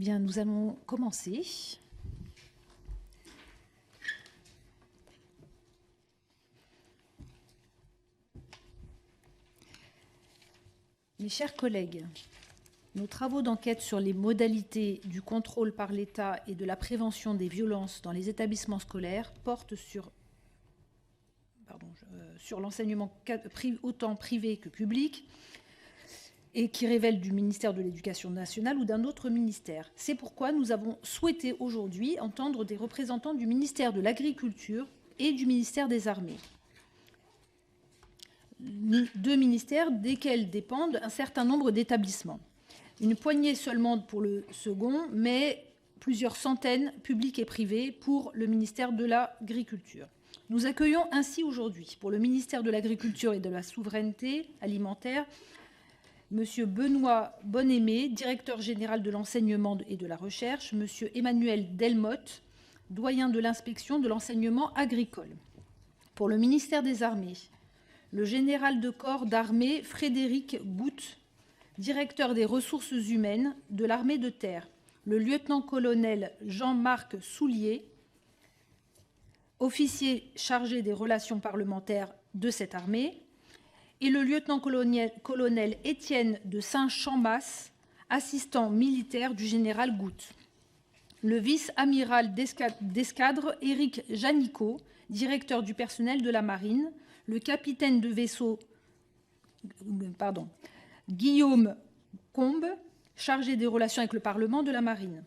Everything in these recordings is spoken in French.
Bien, nous allons commencer. Mes chers collègues, nos travaux d'enquête sur les modalités du contrôle par l'État et de la prévention des violences dans les établissements scolaires portent sur l'enseignement autant privé que public et qui révèlent du ministère de l'Éducation nationale ou d'un autre ministère. C'est pourquoi nous avons souhaité aujourd'hui entendre des représentants du ministère de l'Agriculture et du ministère des Armées. Deux ministères desquels dépendent un certain nombre d'établissements. Une poignée seulement pour le second, mais plusieurs centaines, publics et privés, pour le ministère de l'Agriculture. Nous accueillons ainsi aujourd'hui, pour le ministère de l'Agriculture et de la Souveraineté alimentaire, M. Benoît Bonnemé, directeur général de l'enseignement et de la recherche, M. Emmanuel Delmotte, doyen de l'inspection de l'enseignement agricole. Pour le ministère des Armées, le général de corps d'armée Frédéric Goutte, directeur des ressources humaines de l'armée de terre, le lieutenant-colonel Jean-Marc Soulier, officier chargé des relations parlementaires de cette armée, et le lieutenant-colonel Étienne de Saint-Chammas, assistant militaire du général Goutte. Le vice-amiral d'escadre Éric Janicot, directeur du personnel de la marine, le capitaine de vaisseau Guillaume Combe, chargé des relations avec le Parlement de la marine,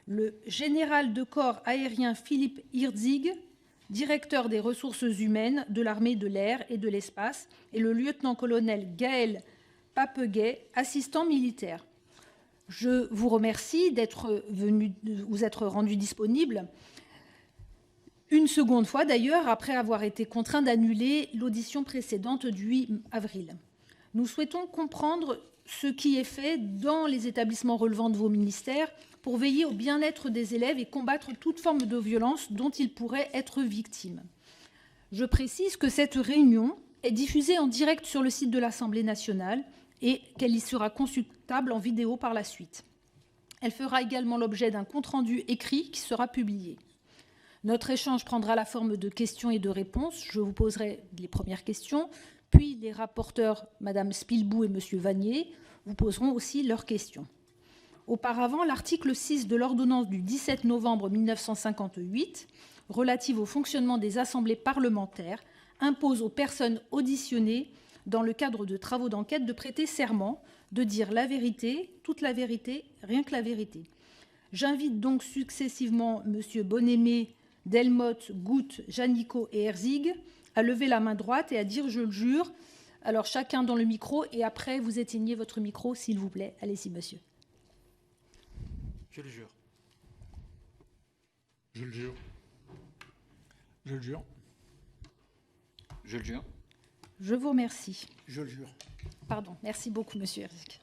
le général de corps aérien Philippe Hirzig, directeur des ressources humaines de l'armée de l'air et de l'espace, et le lieutenant-colonel Gaël Papeguet, assistant militaire. Je vous remercie d'être venu, vous être rendu disponible une seconde fois d'ailleurs, après avoir été contraint d'annuler l'audition précédente du 8 avril. Nous souhaitons comprendre ce qui est fait dans les établissements relevant de vos ministères pour veiller au bien-être des élèves et combattre toute forme de violence dont ils pourraient être victimes. Je précise que cette réunion est diffusée en direct sur le site de l'Assemblée nationale et qu'elle y sera consultable en vidéo par la suite. Elle fera également l'objet d'un compte-rendu écrit qui sera publié. Notre échange prendra la forme de questions et de réponses. Je vous poserai les premières questions, puis les rapporteurs, Mme Spilbou et M. Vanier, vous poseront aussi leurs questions. Auparavant, l'article 6 de l'ordonnance du 17 novembre 1958, relative au fonctionnement des assemblées parlementaires, impose aux personnes auditionnées dans le cadre de travaux d'enquête de prêter serment, de dire la vérité, toute la vérité, rien que la vérité. J'invite donc successivement M. Bonnemé, Delmotte, Goutte, Janicot et Herzig à lever la main droite et à dire « je le jure ». Alors chacun dans le micro et après vous éteignez votre micro s'il vous plaît. Allez-y monsieur. Je le jure. Je le jure. Je le jure. Je le jure. Je vous remercie. Je le jure. Pardon, merci beaucoup monsieur Herzig.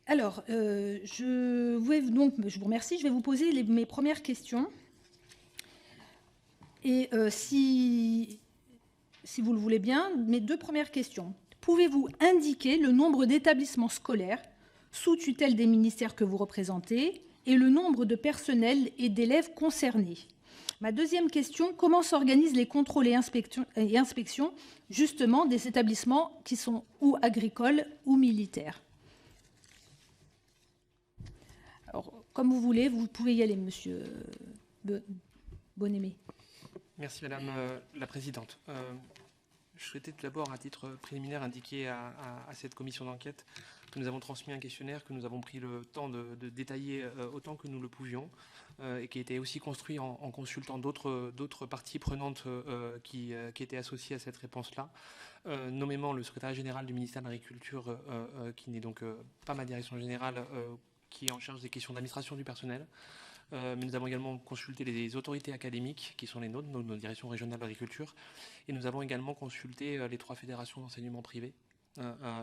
Alors, je vous remercie. Je vais vous poser mes premières questions. Et si vous le voulez bien, mes deux premières questions. Pouvez-vous indiquer le nombre d'établissements scolaires sous tutelle des ministères que vous représentez et le nombre de personnels et d'élèves concernés? Ma deuxième question, comment s'organisent les contrôles et inspections justement des établissements qui sont ou agricoles ou militaires? Alors, comme vous voulez, vous pouvez y aller, monsieur Bonnemé. Merci, Madame la Présidente. Je souhaitais tout d'abord, à titre préliminaire, indiquer à cette commission d'enquête que nous avons transmis un questionnaire que nous avons pris le temps de détailler autant que nous le pouvions et qui a été aussi construit en consultant d'autres parties prenantes qui étaient associées à cette réponse-là, nommément le secrétaire général du ministère de l'Agriculture, qui n'est donc pas ma direction générale, qui est en charge des questions d'administration du personnel. Mais nous avons également consulté les autorités académiques, qui sont les nôtres, nos directions régionales d'agriculture, et nous avons également consulté les 3 fédérations d'enseignement privé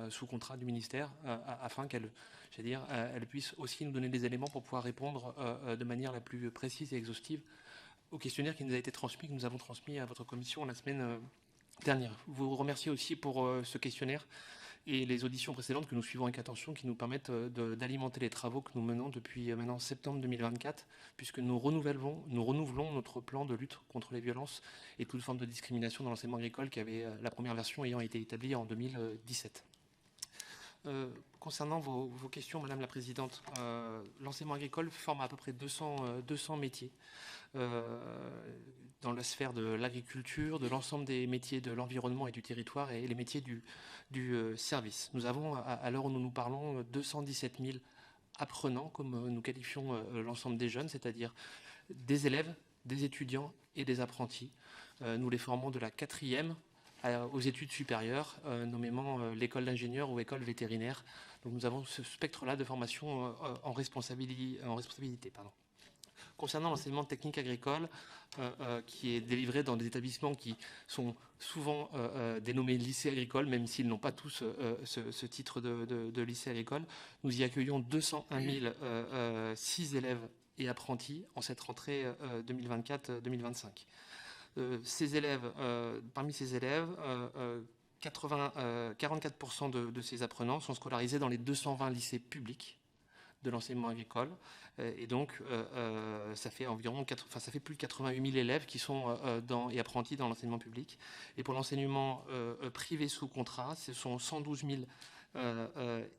sous contrat du ministère, afin qu'elles puissent aussi nous donner des éléments pour pouvoir répondre de manière la plus précise et exhaustive au questionnaire qui nous a été transmis, que nous avons transmis à votre commission la semaine dernière. Vous remerciez aussi pour ce questionnaire et les auditions précédentes que nous suivons avec attention, qui nous permettent d'alimenter les travaux que nous menons depuis maintenant septembre 2024, puisque nous renouvelons notre plan de lutte contre les violences et toute forme de discrimination dans l'enseignement agricole, qui avait la première version ayant été établie en 2017. Concernant vos questions, Madame la Présidente, l'enseignement agricole forme à peu près 200 métiers dans la sphère de l'agriculture, de l'ensemble des métiers de l'environnement et du territoire et les métiers du service. Nous avons, à l'heure où nous nous parlons, 217 000 apprenants, comme nous qualifions l'ensemble des jeunes, c'est-à-dire des élèves, des étudiants et des apprentis. Nous les formons de la 4e aux études supérieures, nommément l'école d'ingénieur ou école vétérinaire. Donc nous avons ce spectre-là de formation en responsabilité. Concernant l'enseignement technique agricole, qui est délivré dans des établissements qui sont souvent dénommés lycées agricoles, même s'ils n'ont pas tous ce titre de lycée agricole, nous y accueillons 201 006 élèves et apprentis en cette rentrée 2024-2025. Parmi ces élèves, 44% de ces apprenants sont scolarisés dans les 220 lycées publics de l'enseignement agricole. Et donc, ça fait plus de 88 000 élèves qui sont et apprentis dans l'enseignement public. Et pour l'enseignement privé sous contrat, ce sont 112 000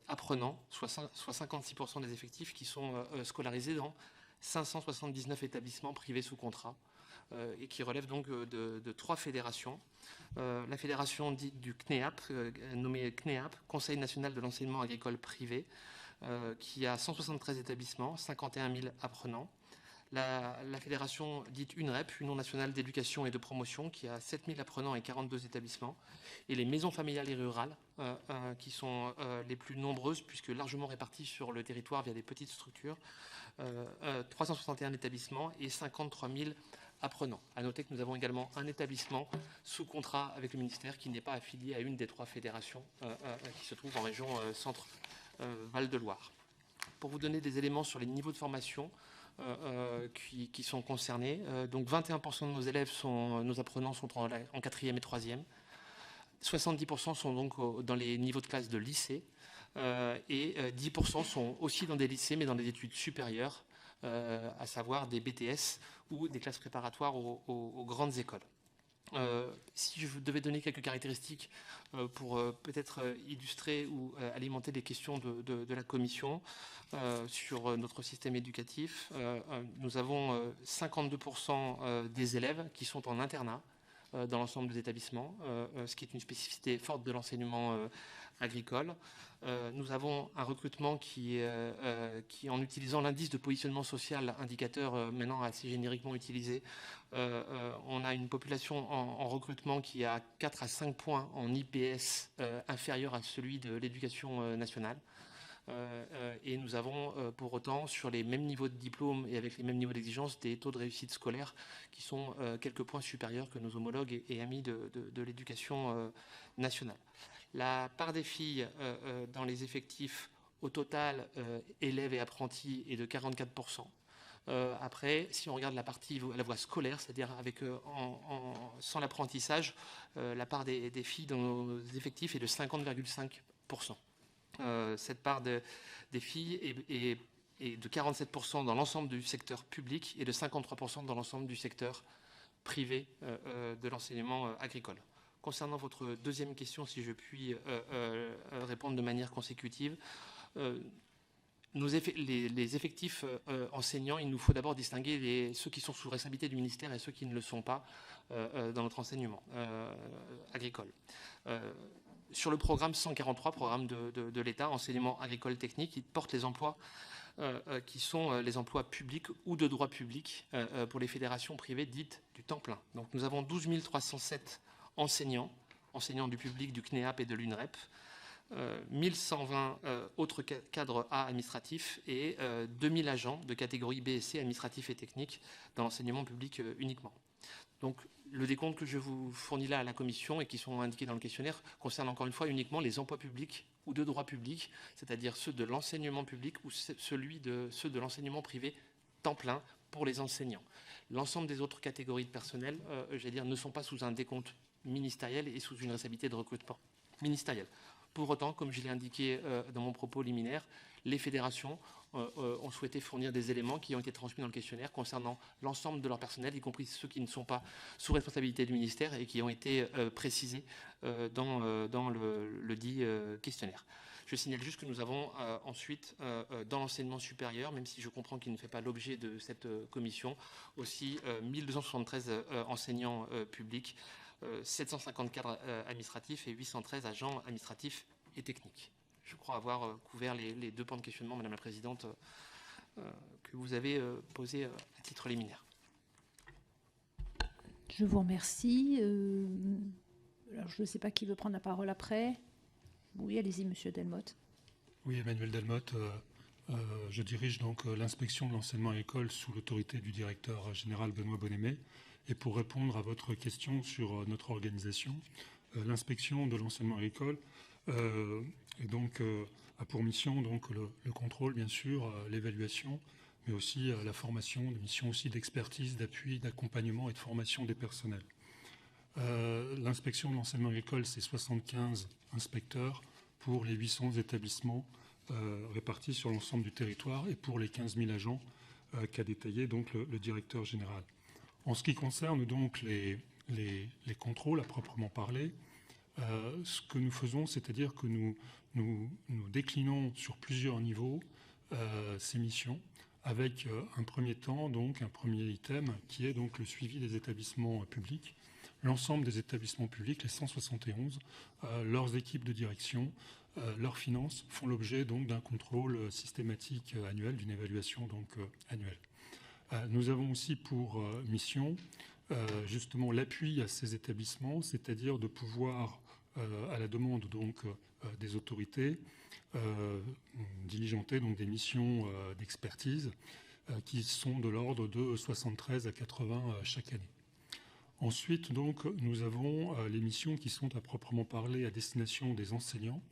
apprenants, soit 56% des effectifs, qui sont scolarisés dans 579 établissements privés sous contrat. Et qui relève donc de 3 fédérations. La fédération dite du CNEAP, nommée CNEAP, Conseil national de l'enseignement agricole privé, qui a 173 établissements, 51 000 apprenants. La fédération dite UNREP, Union nationale d'éducation et de promotion, qui a 7 000 apprenants et 42 établissements. Et les maisons familiales et rurales, qui sont les plus nombreuses, puisque largement réparties sur le territoire via des petites structures, 361 établissements et 53 000 apprenants. À noter que nous avons également un établissement sous contrat avec le ministère qui n'est pas affilié à une des 3 fédérations qui se trouve en région centre Val-de-Loire. Pour vous donner des éléments sur les niveaux de formation qui sont concernés, donc 21% de nos apprenants sont en 4e et 3e, 70% sont donc dans les niveaux de classe de lycée et 10% sont aussi dans des lycées mais dans des études supérieures, à savoir des BTS ou des classes préparatoires aux grandes écoles. Si je devais donner quelques caractéristiques pour peut-être illustrer ou alimenter les questions de la Commission sur notre système éducatif, nous avons 52% des élèves qui sont en internat dans l'ensemble des établissements, ce qui est une spécificité forte de l'enseignement agricole. Nous avons un recrutement qui, en utilisant l'indice de positionnement social, indicateur maintenant assez génériquement utilisé, on a une population en recrutement qui a 4 à 5 points en IPS inférieur à celui de l'éducation nationale. Et nous avons pour autant, sur les mêmes niveaux de diplôme et avec les mêmes niveaux d'exigence, des taux de réussite scolaire qui sont quelques points supérieurs que nos homologues et amis de l'éducation nationale. La part des filles dans les effectifs au total, élèves et apprentis, est de 44%. Après, si on regarde la partie à la voie scolaire, c'est-à-dire avec sans l'apprentissage, la part des filles dans nos effectifs est de 50,5%. Cette part des filles est de 47% dans l'ensemble du secteur public et de 53% dans l'ensemble du secteur privé de l'enseignement agricole. Concernant votre deuxième question, si je puis répondre de manière consécutive, les effectifs enseignants, il nous faut d'abord distinguer ceux qui sont sous responsabilité du ministère et ceux qui ne le sont pas dans notre enseignement agricole. Sur le programme 143, programme de l'État, enseignement agricole technique, il porte les emplois qui sont les emplois publics ou de droit public pour les fédérations privées dites du temps plein. Donc nous avons 12 307 enseignants du public, du CNEAP et de l'UNREP, 1120 autres cadres A administratifs et 2000 agents de catégorie B et C administratifs et techniques dans l'enseignement public uniquement. Donc le décompte que je vous fournis là à la Commission et qui sont indiqués dans le questionnaire concerne encore une fois uniquement les emplois publics ou de droit public, c'est-à-dire ceux de l'enseignement public ou ceux de l'enseignement privé temps plein pour les enseignants. L'ensemble des autres catégories de personnel, ne sont pas sous un décompte ministériel et sous une responsabilité de recrutement ministériel. Pour autant, comme je l'ai indiqué dans mon propos liminaire, les fédérations ont souhaité fournir des éléments qui ont été transmis dans le questionnaire concernant l'ensemble de leur personnel, y compris ceux qui ne sont pas sous responsabilité du ministère et qui ont été précisés dans le dit questionnaire. Je signale juste que nous avons ensuite, dans l'enseignement supérieur, même si je comprends qu'il ne fait pas l'objet de cette commission, aussi 1273 enseignants publics, 750 cadres administratifs et 813 agents administratifs et techniques. Je crois avoir couvert les deux pans de questionnement, Madame la Présidente, que vous avez posés à titre liminaire. Je vous remercie. Alors, je ne sais pas qui veut prendre la parole après. Oui, allez-y, Monsieur Delmotte. Oui, Emmanuel Delmotte. Je dirige donc l'inspection de l'enseignement agricole sous l'autorité du directeur général Benoît Bonnemé. Et pour répondre à votre question sur notre organisation, l'inspection de l'enseignement agricole et donc a pour mission donc le contrôle, bien sûr, l'évaluation, mais aussi la formation, des missions aussi d'expertise, d'appui, d'accompagnement et de formation des personnels. L'inspection de l'enseignement agricole, c'est 75 inspecteurs pour les 800 établissements répartis sur l'ensemble du territoire et pour les 15 000 agents qu'a détaillé donc le directeur général. En ce qui concerne donc les contrôles à proprement parler, ce que nous faisons, c'est-à-dire que nous déclinons sur plusieurs niveaux ces missions, avec un premier temps, donc un premier item, qui est donc le suivi des établissements publics. L'ensemble des établissements publics, les 171, leurs équipes de direction, leurs finances font l'objet donc d'un contrôle systématique annuel, d'une évaluation donc annuelle. Nous avons aussi pour mission justement l'appui à ces établissements, c'est-à-dire de pouvoir, à la demande donc des autorités, diligenter donc des missions d'expertise qui sont de l'ordre de 73 à 80 chaque année. Ensuite, donc, nous avons les missions qui sont à proprement parler à destination des enseignants,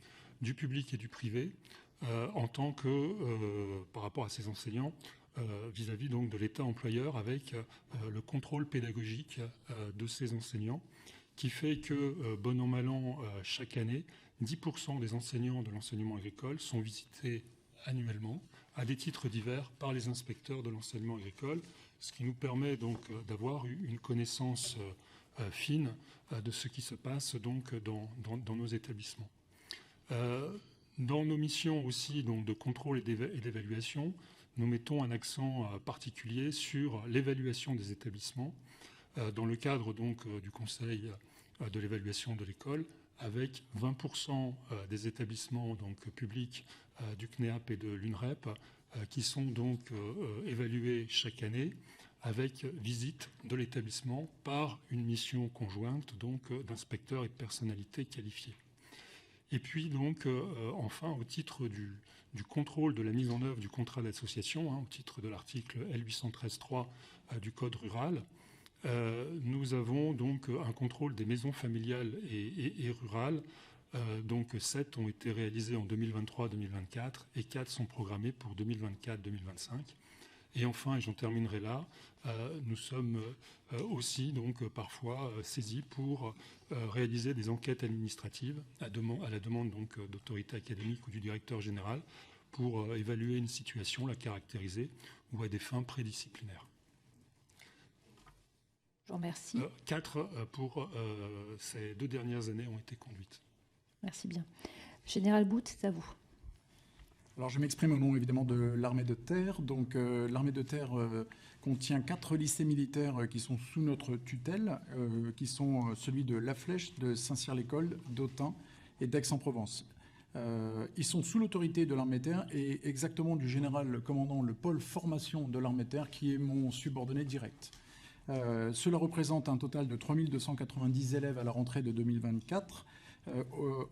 du public et du privé, en tant que, par rapport à ces enseignants, vis-à-vis donc de l'État employeur, avec le contrôle pédagogique de ces enseignants, qui fait que, bon an, mal an, chaque année, 10% des enseignants de l'enseignement agricole sont visités annuellement, à des titres divers, par les inspecteurs de l'enseignement agricole, ce qui nous permet donc d'avoir une connaissance fine de ce qui se passe donc dans nos établissements. Dans nos missions aussi donc de contrôle et d'évaluation, nous mettons un accent particulier sur l'évaluation des établissements dans le cadre donc du Conseil de l'évaluation de l'école, avec 20% des établissements donc publics du CNEAP et de l'UNREP qui sont donc évalués chaque année, avec visite de l'établissement par une mission conjointe donc d'inspecteurs et de personnalités qualifiées. Et puis donc enfin au titre du contrôle de la mise en œuvre du contrat d'association, au titre de l'article L813.3 du Code rural, nous avons donc un contrôle des maisons familiales et rurales. Donc 7 ont été réalisés en 2023-2024 et 4 sont programmés pour 2024-2025. Et enfin, et j'en terminerai là, nous sommes aussi donc parfois saisis pour réaliser des enquêtes administratives à la demande donc d'autorités académiques ou du directeur général pour évaluer une situation, la caractériser ou à des fins prédisciplinaires. Je vous remercie. 4 pour ces 2 dernières années ont été conduites. Merci bien. Général Boutte, c'est à vous. Alors je m'exprime au nom évidemment de l'armée de terre. Donc l'armée de terre contient 4 lycées militaires qui sont sous notre tutelle, qui sont celui de La Flèche, de Saint-Cyr-l'École, d'Autun et d'Aix-en-Provence. Ils sont sous l'autorité de l'armée de terre et exactement du général commandant le pôle formation de l'armée de terre qui est mon subordonné direct. Cela représente un total de 3290 élèves à la rentrée de 2024.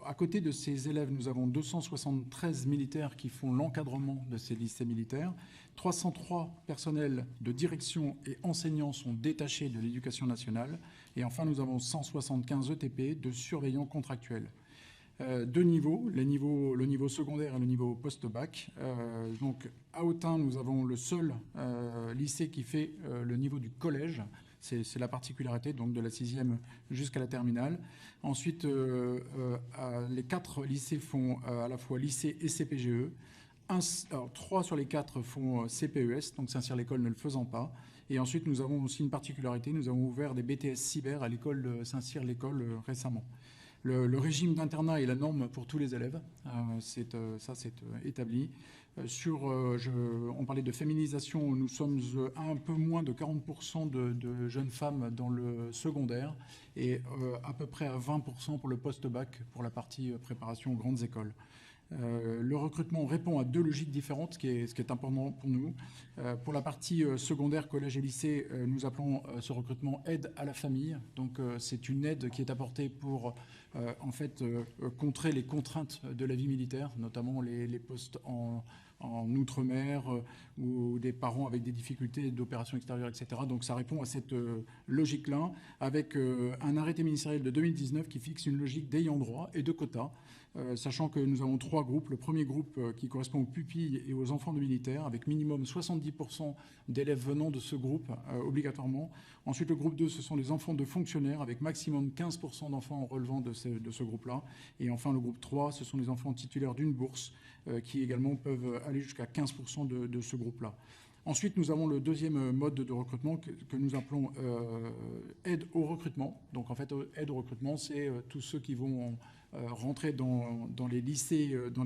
À côté de ces élèves, nous avons 273 militaires qui font l'encadrement de ces lycées militaires. 303 personnels de direction et enseignants sont détachés de l'éducation nationale. Et enfin, nous avons 175 ETP de surveillants contractuels. 2 niveaux, le niveau secondaire et le niveau post-bac. Donc, à Autun, nous avons le seul lycée qui fait le niveau du collège, C'est la particularité donc, de la 6e jusqu'à la terminale. Ensuite, les 4 lycées font à la fois lycée et CPGE. 3 sur les 4 font CPES, donc Saint-Cyr-l'École ne le faisant pas. Et ensuite, nous avons aussi une particularité, nous avons ouvert des BTS cyber à l'école de Saint-Cyr-l'École récemment. Le régime d'internat est la norme pour tous les élèves, c'est établi. On parlait de féminisation, nous sommes à un peu moins de 40% de jeunes femmes dans le secondaire et à peu près à 20% pour le post-bac, pour la partie préparation aux grandes écoles. Le recrutement répond à 2 logiques différentes, ce qui est important pour nous. Pour la partie secondaire, collège et lycée, nous appelons ce recrutement aide à la famille. Donc c'est une aide qui est apportée pour en fait contrer les contraintes de la vie militaire, notamment les postes en outre-mer ou des parents avec des difficultés d'opérations extérieures, etc. Donc ça répond à cette logique-là, avec un arrêté ministériel de 2019 qui fixe une logique d'ayant droit et de quotas. Sachant que nous avons 3 groupes. Le premier groupe qui correspond aux pupilles et aux enfants de militaires, avec minimum 70% d'élèves venant de ce groupe obligatoirement. Ensuite, le groupe 2, ce sont les enfants de fonctionnaires, avec maximum 15% d'enfants relevant de ce groupe-là. Et enfin, le groupe 3, ce sont les enfants titulaires d'une bourse, qui également peuvent aller jusqu'à 15% de ce groupe-là. Ensuite, nous avons le deuxième mode de recrutement que nous appelons aide au recrutement. Donc, en fait, aide au recrutement, c'est tous ceux qui vont rentrer dans les lycées, dans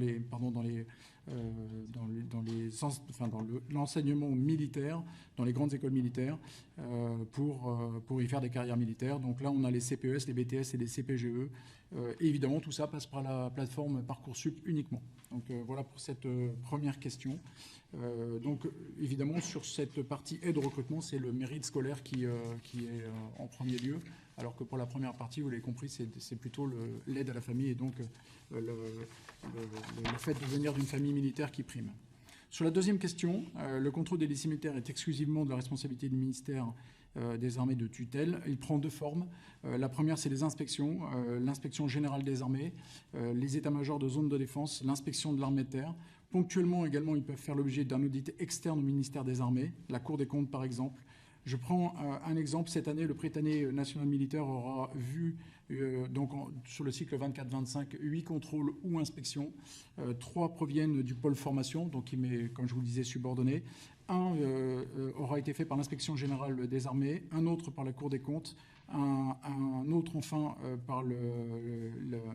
l'enseignement militaire, dans les grandes écoles militaires, pour y faire des carrières militaires. Donc là, on a les CPES, les BTS et les CPGE. Et évidemment, tout ça passe par la plateforme Parcoursup uniquement. Donc voilà pour cette première question. Donc évidemment, sur cette partie aide au recrutement, c'est le mérite scolaire qui est en premier lieu, alors que pour la première partie, vous l'avez compris, c'est plutôt l'aide à la famille et donc le fait de venir d'une famille militaire qui prime. Sur la deuxième question, le contrôle des lycées militaires est exclusivement de la responsabilité du ministère des Armées de tutelle. Il prend 2 formes. La première, c'est les inspections. L'inspection générale des armées, les états-majors de zone de défense, l'inspection de l'armée de terre. Ponctuellement également, ils peuvent faire l'objet d'un audit externe au ministère des Armées, la Cour des comptes par exemple. Je prends un exemple. Cette année, le Prytanée national militaire aura vu, sur le cycle 24-25, 8 contrôles ou inspections. 3 proviennent du pôle formation, donc qui m'est, comme je vous le disais, subordonné. Un aura été fait par l'inspection générale des armées, un autre par la Cour des comptes, un autre enfin par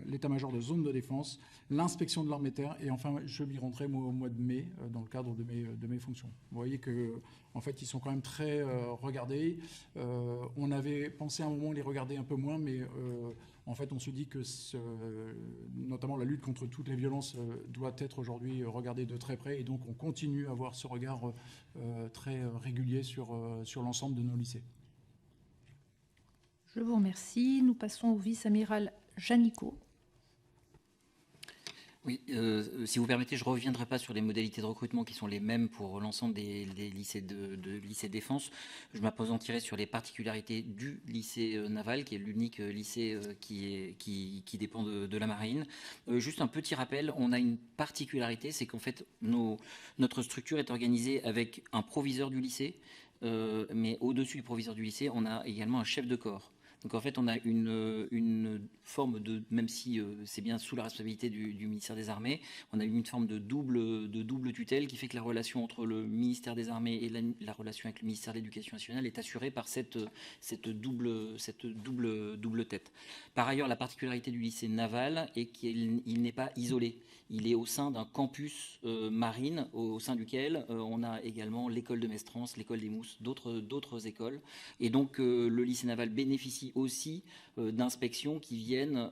l'état-major de zone de défense, l'inspection de l'armée de terre, et enfin je m'y rentrerai moi, au mois de mai dans le cadre de mes fonctions. Vous voyez que en fait ils sont quand même très regardés. On avait pensé à un moment les regarder un peu moins, mais en fait on se dit que notamment la lutte contre toutes les violences doit être aujourd'hui regardée de très près, et donc on continue à avoir ce regard très régulier sur l'ensemble de nos lycées. Je vous remercie. Nous passons au vice-amiral Janicot. Oui, si vous permettez, je ne reviendrai pas sur les modalités de recrutement qui sont les mêmes pour l'ensemble des lycées de lycée défense. Je m'appesantirai sur les particularités du lycée naval, qui est l'unique lycée qui dépend de la marine. Juste un petit rappel, on a une particularité, c'est qu'en fait, notre structure est organisée avec un proviseur du lycée, mais au-dessus du proviseur du lycée, on a également un chef de corps. Donc en fait, on a une forme de, même si c'est bien sous la responsabilité du ministère des Armées, on a une forme de double tutelle qui fait que la relation entre le ministère des Armées et la relation avec le ministère de l'Éducation nationale est assurée par cette double tête. Par ailleurs, la particularité du lycée naval est qu'il n'est pas isolé. Il est au sein d'un campus marine au sein duquel on a également l'école de Mestrance, l'école des Mousses, d'autres écoles. Et donc le lycée naval bénéficie aussi d'inspections qui viennent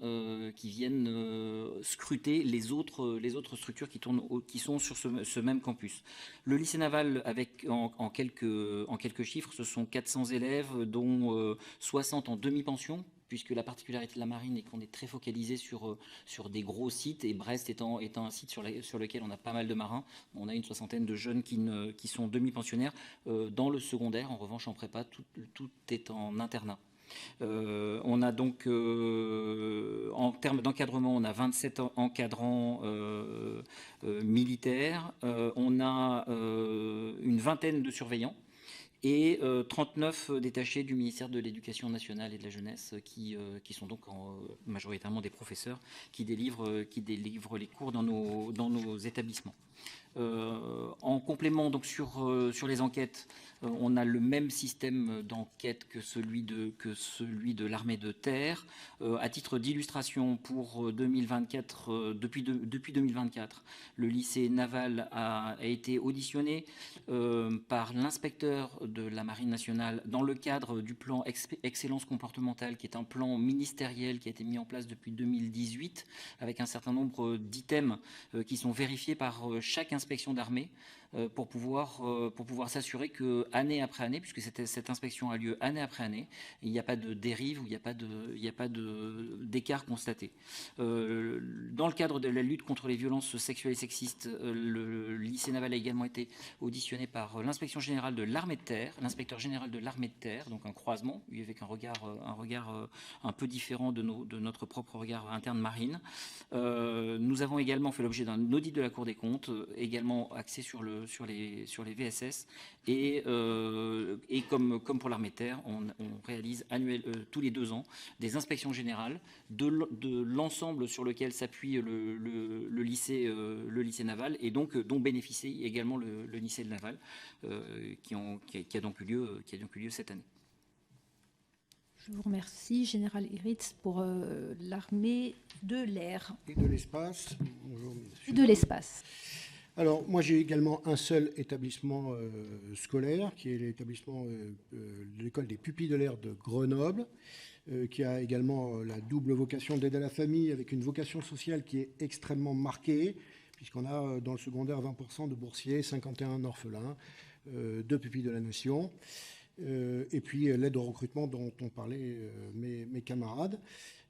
scruter les autres structures qui sont sur ce même campus. Le lycée naval, avec en quelques chiffres, ce sont 400 élèves, dont 60 en demi-pension, puisque la particularité de la marine est qu'on est très focalisé sur des gros sites, et Brest étant un site sur lequel on a pas mal de marins. On a une 60aine de jeunes qui sont demi-pensionnaires. Dans le secondaire, en revanche, en prépa, tout est en internat. On a donc, en termes d'encadrement, on a 27 encadrants militaires, on a une vingtaine de surveillants, et 39 détachés du ministère de l'Éducation nationale et de la jeunesse qui sont donc majoritairement des professeurs qui délivrent les cours dans nos établissements. En complément donc sur les enquêtes, on a le même système d'enquête que celui de l'armée de terre. À titre d'illustration, pour 2024, depuis 2024, le lycée naval a été auditionné par l'inspecteur de la Marine nationale dans le cadre du plan Excellence comportementale, qui est un plan ministériel qui a été mis en place depuis 2018, avec un certain nombre d'items qui sont vérifiés par chaque inspection d'armée pour pouvoir s'assurer que année après année, puisque cette inspection a lieu année après année, il n'y a pas de dérive ou il n'y a pas d'écart constaté. Dans le cadre de la lutte contre les violences sexuelles et sexistes, le lycée naval a également été auditionné par l'inspection générale de l'armée de terre, l'inspecteur général de l'armée de terre, donc un croisement, avec un regard un peu différent de notre propre regard interne marine. Nous avons également fait l'objet d'un audit de la Cour des comptes, également axé sur les VSS, et comme pour l'armée de terre, on réalise tous les 2 ans des inspections générales de l'ensemble sur lequel s'appuie le lycée naval, et donc dont bénéficie également le lycée naval, qui a donc eu lieu cette année. Je vous remercie, Général Iritz, pour l'armée de l'air. Et de l'espace. Bonjour, Et de l'espace. Alors, moi, j'ai également un seul établissement scolaire, qui est l'établissement de l'école des pupilles de l'air de Grenoble, qui a également la double vocation d'aide à la famille, avec une vocation sociale qui est extrêmement marquée, puisqu'on a dans le secondaire 20% de boursiers, 51 orphelins, 2 pupilles de la nation, et puis l'aide au recrutement dont ont parlé mes camarades.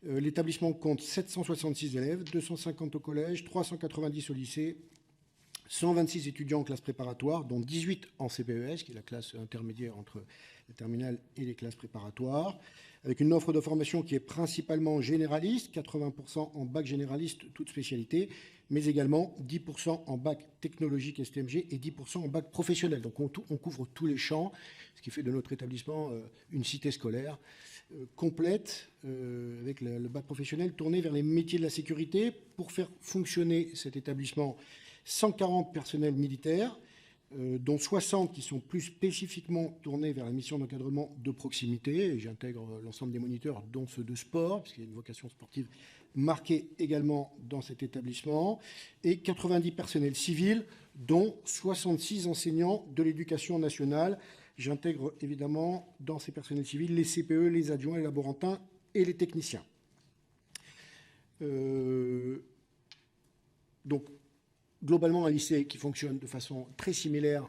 L'établissement compte 766 élèves, 250 au collège, 390 au lycée, 126 étudiants en classe préparatoire, dont 18 en CPES, qui est la classe intermédiaire entre la terminale et les classes préparatoires, avec une offre de formation qui est principalement généraliste, 80% en bac généraliste, toute spécialité, mais également 10% en bac technologique STMG et 10% en bac professionnel. Donc on couvre tous les champs, ce qui fait de notre établissement une cité scolaire complète, avec le bac professionnel tourné vers les métiers de la sécurité. Pour faire fonctionner cet établissement, 140 personnels militaires, dont 60 qui sont plus spécifiquement tournés vers la mission d'encadrement de proximité. Et j'intègre l'ensemble des moniteurs, dont ceux de sport, puisqu'il y a une vocation sportive marquée également dans cet établissement. Et 90 personnels civils, dont 66 enseignants de l'éducation nationale. J'intègre évidemment dans ces personnels civils les CPE, les adjoints, les laborantins et les techniciens. Donc, globalement, un lycée qui fonctionne de façon très similaire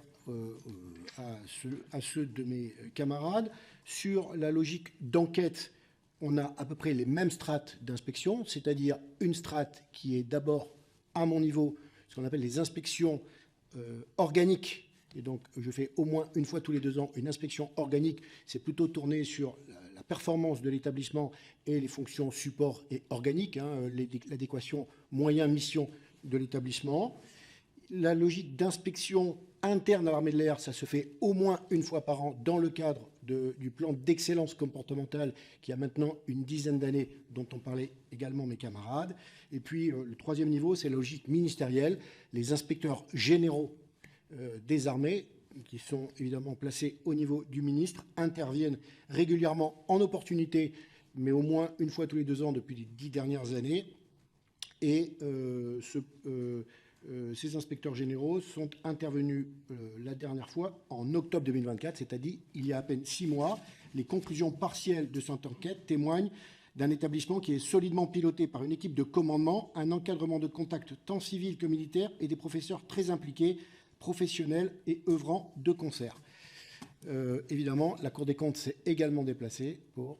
à ceux de mes camarades. Sur la logique d'enquête, on a à peu près les mêmes strates d'inspection, c'est-à-dire une strate qui est d'abord, à mon niveau, ce qu'on appelle les inspections organiques. Et donc, je fais au moins une fois tous les 2 ans une inspection organique. C'est plutôt tourné sur la performance de l'établissement et les fonctions support et organiques, l'adéquation moyen-mission de l'établissement. La logique d'inspection interne à l'armée de l'air, ça se fait au moins une fois par an dans le cadre du plan d'excellence comportementale qui a maintenant une dizaine d'années, dont ont parlé également mes camarades. Et puis le 3e niveau, c'est la logique ministérielle. Les inspecteurs généraux des armées, qui sont évidemment placés au niveau du ministre, interviennent régulièrement en opportunité, mais au moins une fois tous les 2 ans depuis les 10 dernières années. Et ces inspecteurs généraux sont intervenus la dernière fois en octobre 2024, c'est-à-dire il y a à peine 6 mois. Les conclusions partielles de cette enquête témoignent d'un établissement qui est solidement piloté par une équipe de commandement, un encadrement de contact tant civil que militaire et des professeurs très impliqués, professionnels et œuvrant de concert. Évidemment, la Cour des comptes s'est également déplacée pour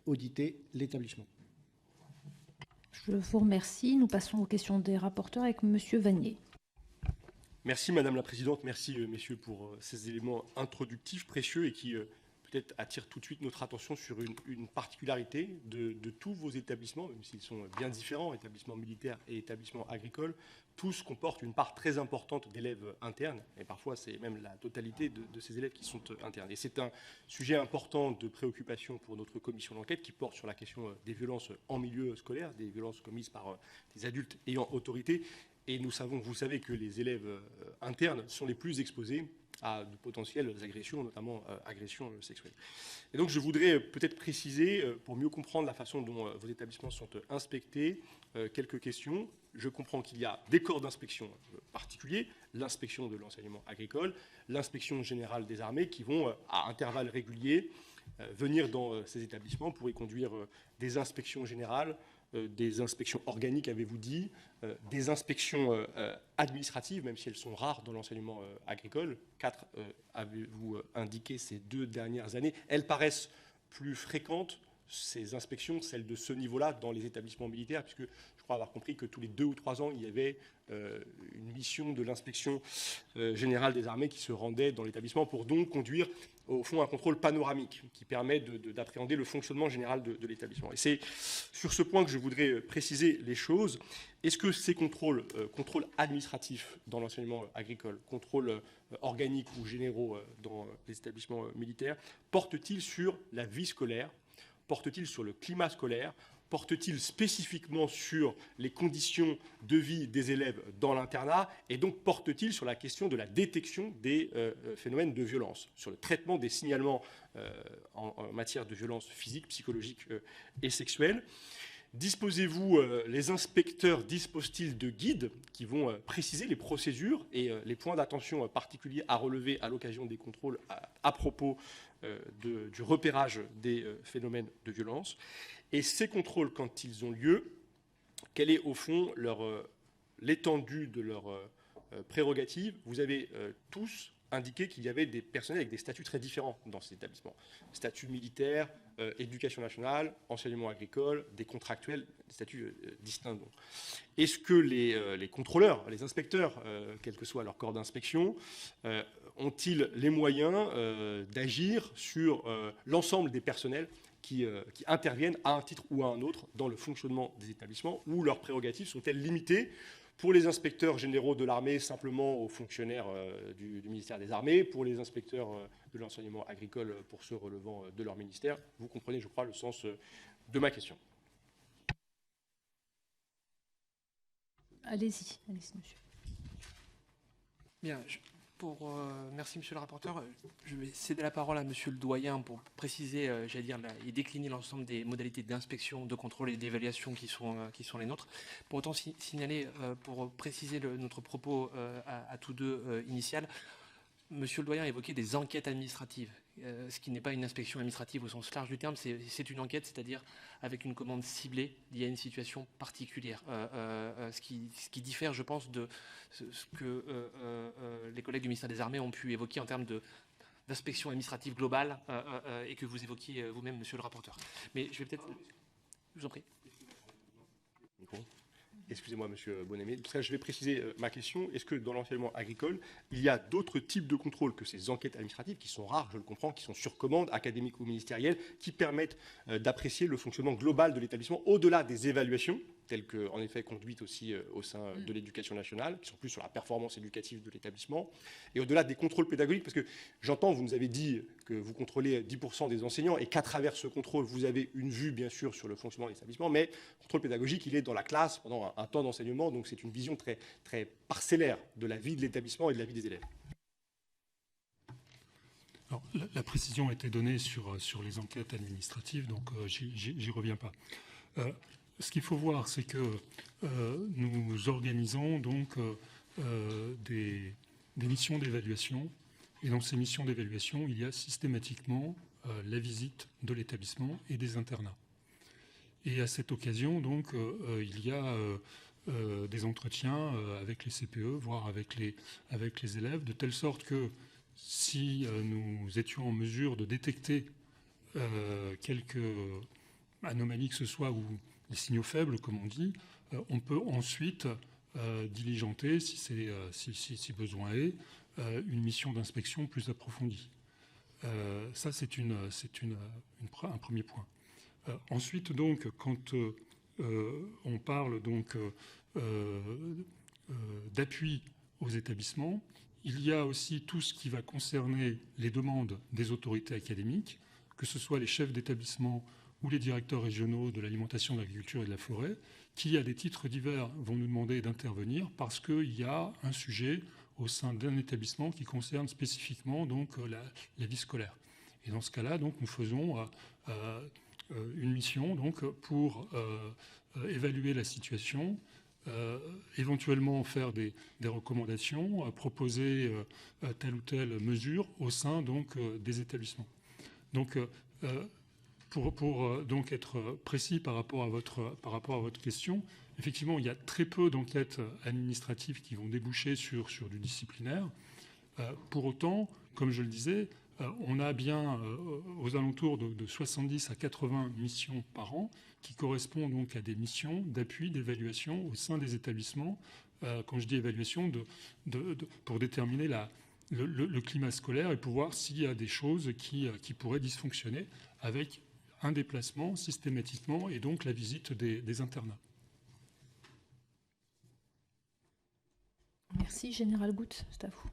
auditer l'établissement. Je vous remercie. Nous passons aux questions des rapporteurs avec M. Vannier. Merci Madame la Présidente, merci messieurs pour ces éléments introductifs précieux et qui peut-être attire tout de suite notre attention sur une particularité de tous vos établissements, même s'ils sont bien différents, établissements militaires et établissements agricoles. Tous comportent une part très importante d'élèves internes, et parfois c'est même la totalité de ces élèves qui sont internes. Et c'est un sujet important de préoccupation pour notre commission d'enquête qui porte sur la question des violences en milieu scolaire, des violences commises par des adultes ayant autorité. Et vous savez que les élèves internes sont les plus exposés à de potentielles agressions, notamment agressions sexuelles. Et donc je voudrais peut-être préciser, pour mieux comprendre la façon dont vos établissements sont inspectés, quelques questions. Je comprends qu'il y a des corps d'inspection particuliers, l'inspection de l'enseignement agricole, l'inspection générale des armées, qui vont, à intervalles réguliers, venir dans ces établissements pour y conduire des inspections générales, des inspections organiques, avez-vous dit, des inspections administratives, même si elles sont rares dans l'enseignement agricole. 4, avez-vous indiqué ces 2 dernières années. Elles paraissent plus fréquentes, ces inspections, celles de ce niveau-là, dans les établissements militaires, puisque je crois avoir compris que tous les 2 ou 3 ans, il y avait une mission de l'inspection générale des armées qui se rendait dans l'établissement pour donc conduire, au fond, un contrôle panoramique qui permet d'appréhender le fonctionnement général de l'établissement. Et c'est sur ce point que je voudrais préciser les choses. Est-ce que ces contrôles administratifs dans l'enseignement agricole, contrôles organiques ou généraux dans les établissements militaires, portent-ils sur la vie scolaire, portent-ils sur le climat scolaire, portent-ils spécifiquement sur les conditions de vie des élèves dans l'internat, et donc portent-ils sur la question de la détection des phénomènes de violence, sur le traitement des signalements en matière de violence physique, psychologique et sexuelle? Disposez-vous, les inspecteurs disposent-ils de guides qui vont préciser les procédures et les points d'attention particuliers à relever à l'occasion des contrôles à propos du repérage des phénomènes de violence? Et ces contrôles, quand ils ont lieu, quelle est au fond l'étendue de leurs prérogatives? Vous avez tous indiqué qu'il y avait des personnels avec des statuts très différents dans ces établissements. Statut militaire, éducation nationale, enseignement agricole, des contractuels, des statuts distincts. Donc. Est-ce que les contrôleurs, les inspecteurs, quel que soit leur corps d'inspection, ont-ils les moyens d'agir sur l'ensemble des personnels qui interviennent à un titre ou à un autre dans le fonctionnement des établissements, où leurs prérogatives sont-elles limitées pour les inspecteurs généraux de l'armée simplement aux fonctionnaires du ministère des Armées, pour les inspecteurs de l'enseignement agricole pour ceux relevant de leur ministère? Vous comprenez, je crois, le sens de ma question. Allez-y, monsieur. Bien, merci monsieur le rapporteur. Je vais céder la parole à monsieur le doyen pour préciser, et décliner l'ensemble des modalités d'inspection, de contrôle et d'évaluation qui sont les nôtres. Pour autant, signaler, pour préciser notre propos à tous deux initial, monsieur le doyen a évoqué des enquêtes administratives, ce qui n'est pas une inspection administrative au sens large du terme, c'est une enquête, c'est-à-dire avec une commande ciblée liée à une situation particulière. Ce qui diffère, je pense, de ce que les collègues du ministère des Armées ont pu évoquer en termes d'inspection administrative globale et que vous évoquiez vous-même, monsieur le rapporteur. Mais je vais peut-être... Je vous en prie. Excusez-moi, monsieur Bonamy. Pour ça, je vais préciser ma question. Est-ce que dans l'enseignement agricole, il y a d'autres types de contrôles que ces enquêtes administratives, qui sont rares, je le comprends, qui sont sur commande, académiques ou ministérielles, qui permettent d'apprécier le fonctionnement global de l'établissement au-delà des évaluations, telles que, en effet, conduites aussi au sein de l'éducation nationale, qui sont plus sur la performance éducative de l'établissement, et au-delà des contrôles pédagogiques, parce que j'entends, vous nous avez dit que vous contrôlez 10% des enseignants, et qu'à travers ce contrôle, vous avez une vue, bien sûr, sur le fonctionnement de l'établissement, mais le contrôle pédagogique, il est dans la classe pendant un temps d'enseignement, donc c'est une vision très, très parcellaire de la vie de l'établissement et de la vie des élèves. Alors, la précision a été donnée sur les enquêtes administratives, donc j'y reviens pas. Ce qu'il faut voir, c'est que nous organisons donc des missions d'évaluation, et dans ces missions d'évaluation, il y a systématiquement la visite de l'établissement et des internats. Et à cette occasion, donc, il y a des entretiens avec les CPE, voire avec les élèves, de telle sorte que si nous étions en mesure de détecter quelques anomalies que ce soit, ou les signaux faibles, comme on dit, on peut ensuite diligenter, si besoin est, une mission d'inspection plus approfondie. Ça, c'est un premier point. Ensuite, donc, quand on parle donc d'appui aux établissements, il y a aussi tout ce qui va concerner les demandes des autorités académiques, que ce soit les chefs d'établissement ou les directeurs régionaux de l'alimentation, de l'agriculture et de la forêt, qui, à des titres divers, vont nous demander d'intervenir parce qu'il y a un sujet au sein d'un établissement qui concerne spécifiquement donc, la vie scolaire. Et dans ce cas-là, donc, nous faisons une mission donc, pour évaluer la situation, éventuellement faire des recommandations, proposer telle ou telle mesure au sein donc, des établissements. Donc, pour donc être précis par rapport à votre question, effectivement, il y a très peu d'enquêtes administratives qui vont déboucher sur du disciplinaire. Pour autant, comme je le disais, on a bien aux alentours de 70 à 80 missions par an qui correspondent donc à des missions d'appui, d'évaluation au sein des établissements. Quand je dis évaluation, pour déterminer le climat scolaire et pour voir s'il y a des choses qui pourraient dysfonctionner avec un déplacement systématiquement et donc la visite des internats. Merci. Général Goutte, c'est à vous.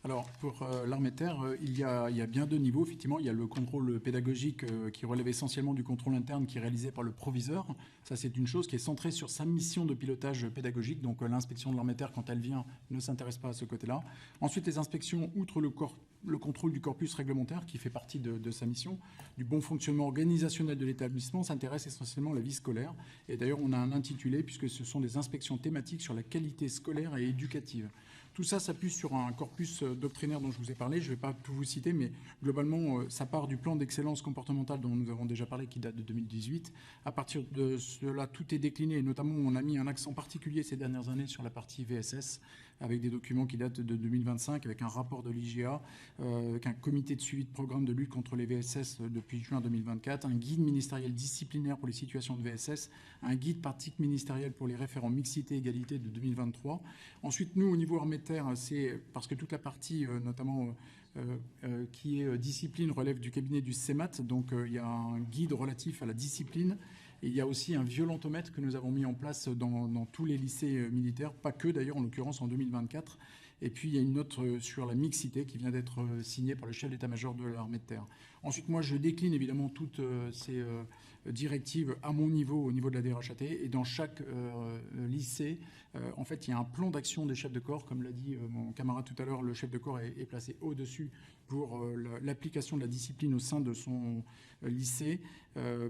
Alors, pour l'armée de terre, il y a bien deux niveaux. Effectivement, il y a le contrôle pédagogique qui relève essentiellement du contrôle interne qui est réalisé par le proviseur. Ça, c'est une chose qui est centrée sur sa mission de pilotage pédagogique. Donc, l'inspection de l'armée de terre, quand elle vient, ne s'intéresse pas à ce côté-là. Ensuite, les inspections, outre le contrôle du corpus réglementaire qui fait partie de sa mission, du bon fonctionnement organisationnel de l'établissement, s'intéresse essentiellement à la vie scolaire. Et d'ailleurs, on a un intitulé, puisque ce sont des inspections thématiques sur la qualité scolaire et éducative. Tout ça s'appuie sur un corpus doctrinaire dont je vous ai parlé. Je ne vais pas tout vous citer, mais globalement, ça part du plan d'excellence comportementale dont nous avons déjà parlé, qui date de 2018. À partir de cela, tout est décliné, et notamment, on a mis un accent particulier ces dernières années sur la partie VSS, avec des documents qui datent de 2025, avec un rapport de l'IGA, avec un comité de suivi de programme de lutte contre les VSS depuis juin 2024, un guide ministériel disciplinaire pour les situations de VSS, un guide pratique ministériel pour les référents mixité et égalité de 2023. Ensuite, nous, au niveau armée de terre, c'est parce que toute la partie, notamment qui est discipline, relève du cabinet du CEMAT, donc il y a un guide relatif à la discipline. Et il y a aussi un violentomètre que nous avons mis en place dans tous les lycées militaires, pas que d'ailleurs, en l'occurrence en 2024. Et puis il y a une note sur la mixité qui vient d'être signée par le chef d'état-major de l'armée de terre. Ensuite, moi, je décline évidemment toutes ces directives à mon niveau, au niveau de la DRHAT. Et dans chaque lycée, en fait, il y a un plan d'action des chefs de corps. Comme l'a dit mon camarade tout à l'heure, le chef de corps est placé au-dessus pour l'application de la discipline au sein de son lycée,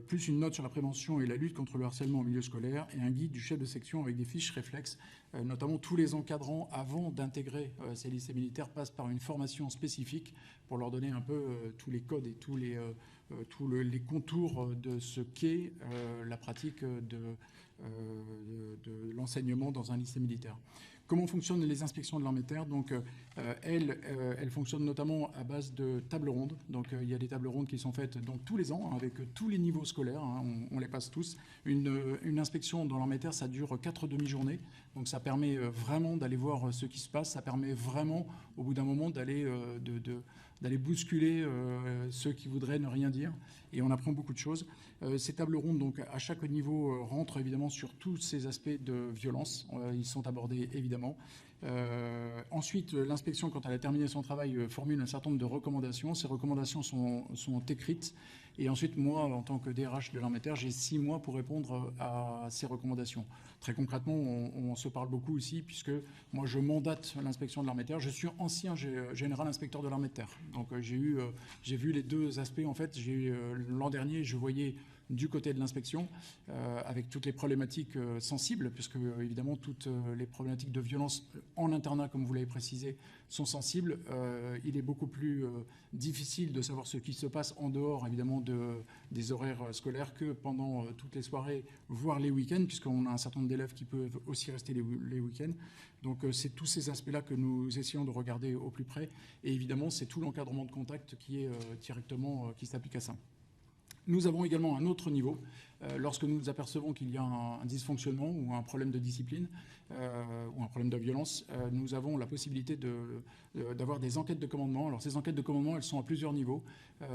plus une note sur la prévention et la lutte contre le harcèlement au milieu scolaire et un guide du chef de section avec des fiches réflexes. Notamment, tous les encadrants, avant d'intégrer ces lycées militaires, passent par une formation spécifique pour leur donner un peu tous les codes et tous les contours de ce qu'est la pratique de l'enseignement dans un lycée militaire. Comment fonctionnent les inspections de l'armée de terre? Donc, elles fonctionnent notamment à base de tables rondes. Donc, il y a des tables rondes qui sont faites donc, tous les ans, hein, avec tous les niveaux scolaires. Hein, on les passe tous. Une inspection dans l'armée de terre, ça dure 4 demi-journées. Donc, ça permet vraiment d'aller voir ce qui se passe. Ça permet vraiment, au bout d'un moment, d'aller bousculer ceux qui voudraient ne rien dire. Et on apprend beaucoup de choses. Ces tables rondes, donc, à chaque niveau, rentrent évidemment sur tous ces aspects de violence. Ils sont abordés, évidemment. Ensuite, l'inspection, quand elle a terminé son travail, formule un certain nombre de recommandations. Ces recommandations sont écrites. Et ensuite, moi, en tant que DRH de l'armée de terre, j'ai 6 mois pour répondre à ces recommandations. Très concrètement, on se parle beaucoup ici, puisque moi, je mandate l'inspection de l'armée de terre. Je suis ancien général inspecteur de l'armée de terre. Donc, j'ai vu les deux aspects. En fait, l'an dernier, je voyais du côté de l'inspection, avec toutes les problématiques sensibles, puisque évidemment toutes les problématiques de violence en internat, comme vous l'avez précisé, sont sensibles. Il est beaucoup plus difficile de savoir ce qui se passe en dehors, évidemment, des horaires scolaires que pendant toutes les soirées, voire les week-ends, puisqu'on a un certain nombre d'élèves qui peuvent aussi rester les week-ends. Donc c'est tous ces aspects-là que nous essayons de regarder au plus près. Et évidemment, c'est tout l'encadrement de contact qui est directement, qui s'applique à ça. Nous avons également un autre niveau Lorsque nous apercevons qu'il y a un dysfonctionnement ou un problème de discipline ou un problème de violence, nous avons la possibilité d'avoir des enquêtes de commandement. Alors ces enquêtes de commandement, elles sont à plusieurs niveaux.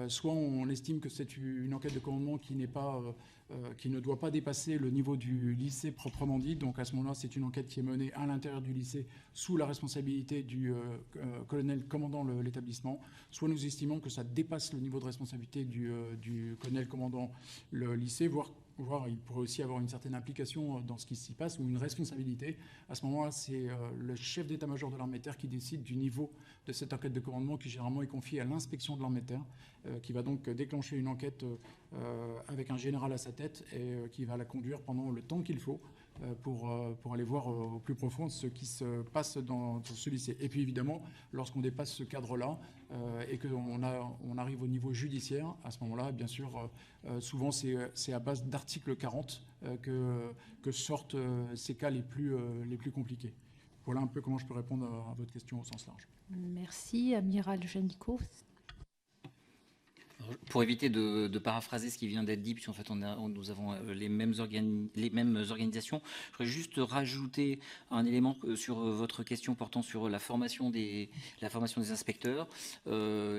Soit on estime que c'est une enquête de commandement qui ne doit pas dépasser le niveau du lycée proprement dit. Donc à ce moment-là, c'est une enquête qui est menée à l'intérieur du lycée sous la responsabilité du colonel commandant l'établissement. Soit nous estimons que ça dépasse le niveau de responsabilité du colonel commandant le lycée, voire il pourrait aussi avoir une certaine implication dans ce qui s'y passe ou une responsabilité. À ce moment-là, c'est le chef d'état-major de l'armée de terre qui décide du niveau de cette enquête de commandement qui généralement est confiée à l'inspection de l'armée de terre, qui va donc déclencher une enquête avec un général à sa tête et qui va la conduire pendant le temps qu'il faut pour aller voir au plus profond ce qui se passe dans ce lycée. Et puis évidemment, lorsqu'on dépasse ce cadre-là et qu'on arrive au niveau judiciaire, à ce moment-là, bien sûr, souvent c'est à base d'article 40 que sortent ces cas les plus compliqués. Voilà un peu comment je peux répondre à votre question au sens large. Merci, Amiral Janicot. Pour éviter de paraphraser ce qui vient d'être dit, puisqu'en fait nous avons les mêmes organisations, je voudrais juste rajouter un élément sur votre question portant sur la formation des inspecteurs.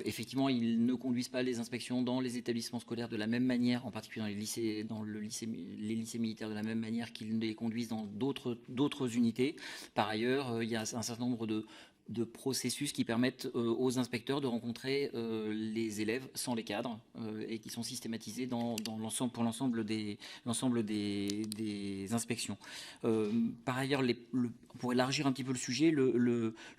Effectivement, ils ne conduisent pas les inspections dans les établissements scolaires de la même manière, en particulier les lycées militaires de la même manière qu'ils les conduisent dans d'autres unités. Par ailleurs, il y a un certain nombre de processus qui permettent aux inspecteurs de rencontrer les élèves sans les cadres et qui sont systématisés pour l'ensemble des inspections. Par ailleurs, pour élargir un petit peu le sujet,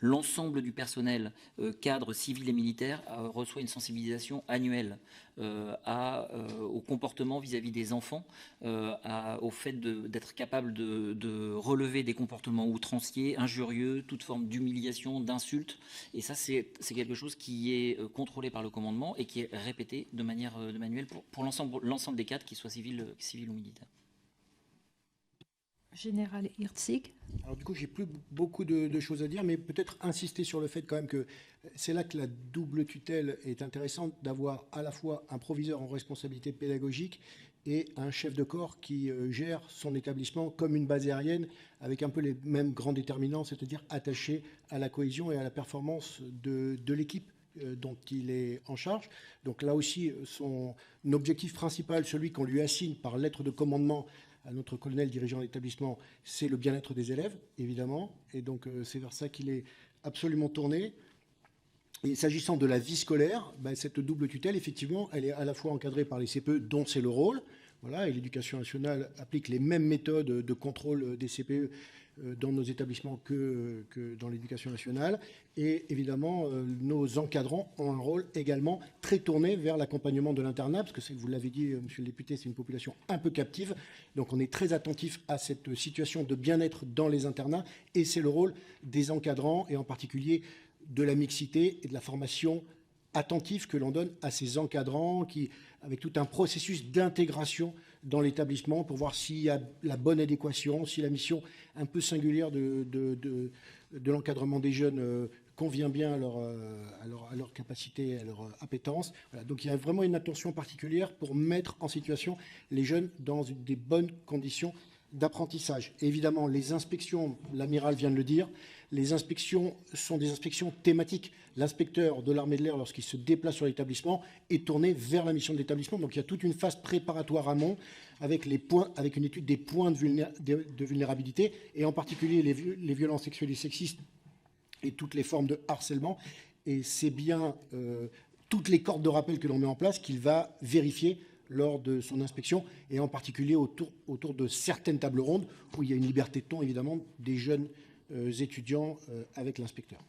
l'ensemble du personnel cadre civil et militaire reçoit une sensibilisation annuelle au comportement vis-à-vis des enfants, au fait d'être capable de relever des comportements outranciers, injurieux, toute forme d'humiliation, d'insultes. Et ça, c'est quelque chose qui est contrôlé par le commandement et qui est répété de manière manuelle pour l'ensemble des cadres, qu'ils soient civils ou militaires. Général Herzig. Alors du coup, j'ai plus beaucoup de choses à dire, mais peut-être insister sur le fait quand même que c'est là que la double tutelle est intéressante, d'avoir à la fois un proviseur en responsabilité pédagogique et un chef de corps qui gère son établissement comme une base aérienne avec un peu les mêmes grands déterminants, c'est-à-dire attaché à la cohésion et à la performance de l'équipe dont il est en charge. Donc là aussi, son objectif principal, celui qu'on lui assigne par lettre de commandement à notre colonel dirigeant l'établissement, c'est le bien-être des élèves, évidemment. Et donc, c'est vers ça qu'il est absolument tourné. Et s'agissant de la vie scolaire, cette double tutelle, effectivement, elle est à la fois encadrée par les CPE, dont c'est le rôle. Voilà, et l'Éducation nationale applique les mêmes méthodes de contrôle des CPE dans nos établissements que dans l'Éducation nationale. Et évidemment, nos encadrants ont un rôle également très tourné vers l'accompagnement de l'internat, parce que vous l'avez dit, monsieur le député, c'est une population un peu captive. Donc on est très attentif à cette situation de bien-être dans les internats, et c'est le rôle des encadrants, et en particulier de la mixité et de la formation attentive que l'on donne à ces encadrants avec tout un processus d'intégration dans l'établissement pour voir s'il y a la bonne adéquation, si la mission un peu singulière de l'encadrement des jeunes convient bien à leur capacité, à leur appétence. Voilà. Donc il y a vraiment une attention particulière pour mettre en situation les jeunes dans des bonnes conditions d'apprentissage. Et évidemment, les inspections, l'amiral vient de le dire, les inspections sont des inspections thématiques. L'inspecteur de l'armée de l'air, lorsqu'il se déplace sur l'établissement, est tourné vers la mission de l'établissement. Donc il y a toute une phase préparatoire amont avec une étude des points de vulnérabilité, et en particulier les violences sexuelles et sexistes et toutes les formes de harcèlement. Et c'est bien toutes les cordes de rappel que l'on met en place qu'il va vérifier lors de son inspection, et en particulier autour de certaines tables rondes où il y a une liberté de ton, évidemment, des jeunes étudiants avec l'inspecteur.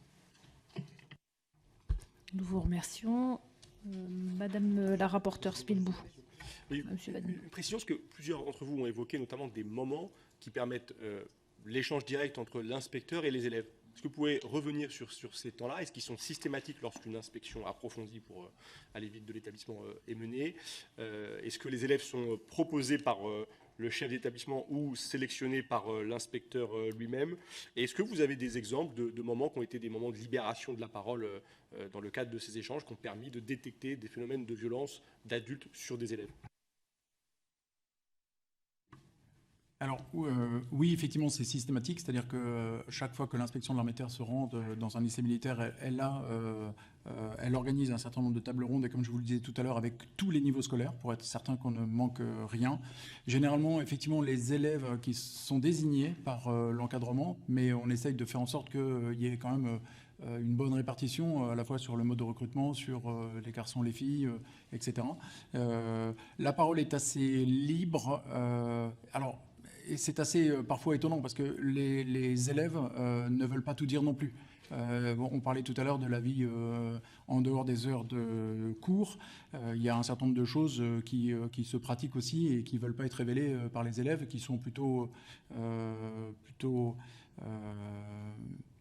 Nous vous remercions. Madame la rapporteure Spilbou. Une précision, ce que plusieurs d'entre vous ont évoqué, notamment des moments qui permettent l'échange direct entre l'inspecteur et les élèves. Est-ce que vous pouvez revenir sur ces temps-là? Est-ce qu'ils sont systématiques lorsqu'une inspection approfondie pour aller vite de l'établissement est menée? Est-ce que les élèves sont proposés par le chef d'établissement ou sélectionnés par l'inspecteur lui-même? Et est-ce que vous avez des exemples de moments qui ont été des moments de libération de la parole dans le cadre de ces échanges qui ont permis de détecter des phénomènes de violence d'adultes sur des élèves? Alors oui, effectivement, c'est systématique, c'est-à-dire que chaque fois que l'inspection de l'armée de terre se rend dans un lycée militaire, elle organise un certain nombre de tables rondes, et comme je vous le disais tout à l'heure, avec tous les niveaux scolaires, pour être certain qu'on ne manque rien. Généralement, effectivement, les élèves qui sont désignés par l'encadrement, mais on essaye de faire en sorte qu'il y ait quand même une bonne répartition, à la fois sur le mode de recrutement, sur les garçons, les filles, etc. La parole est assez libre. Alors, et c'est assez parfois étonnant parce que les élèves ne veulent pas tout dire non plus. On parlait tout à l'heure de la vie en dehors des heures de cours. Il y a un certain nombre de choses qui se pratiquent aussi et qui ne veulent pas être révélées par les élèves, qui sont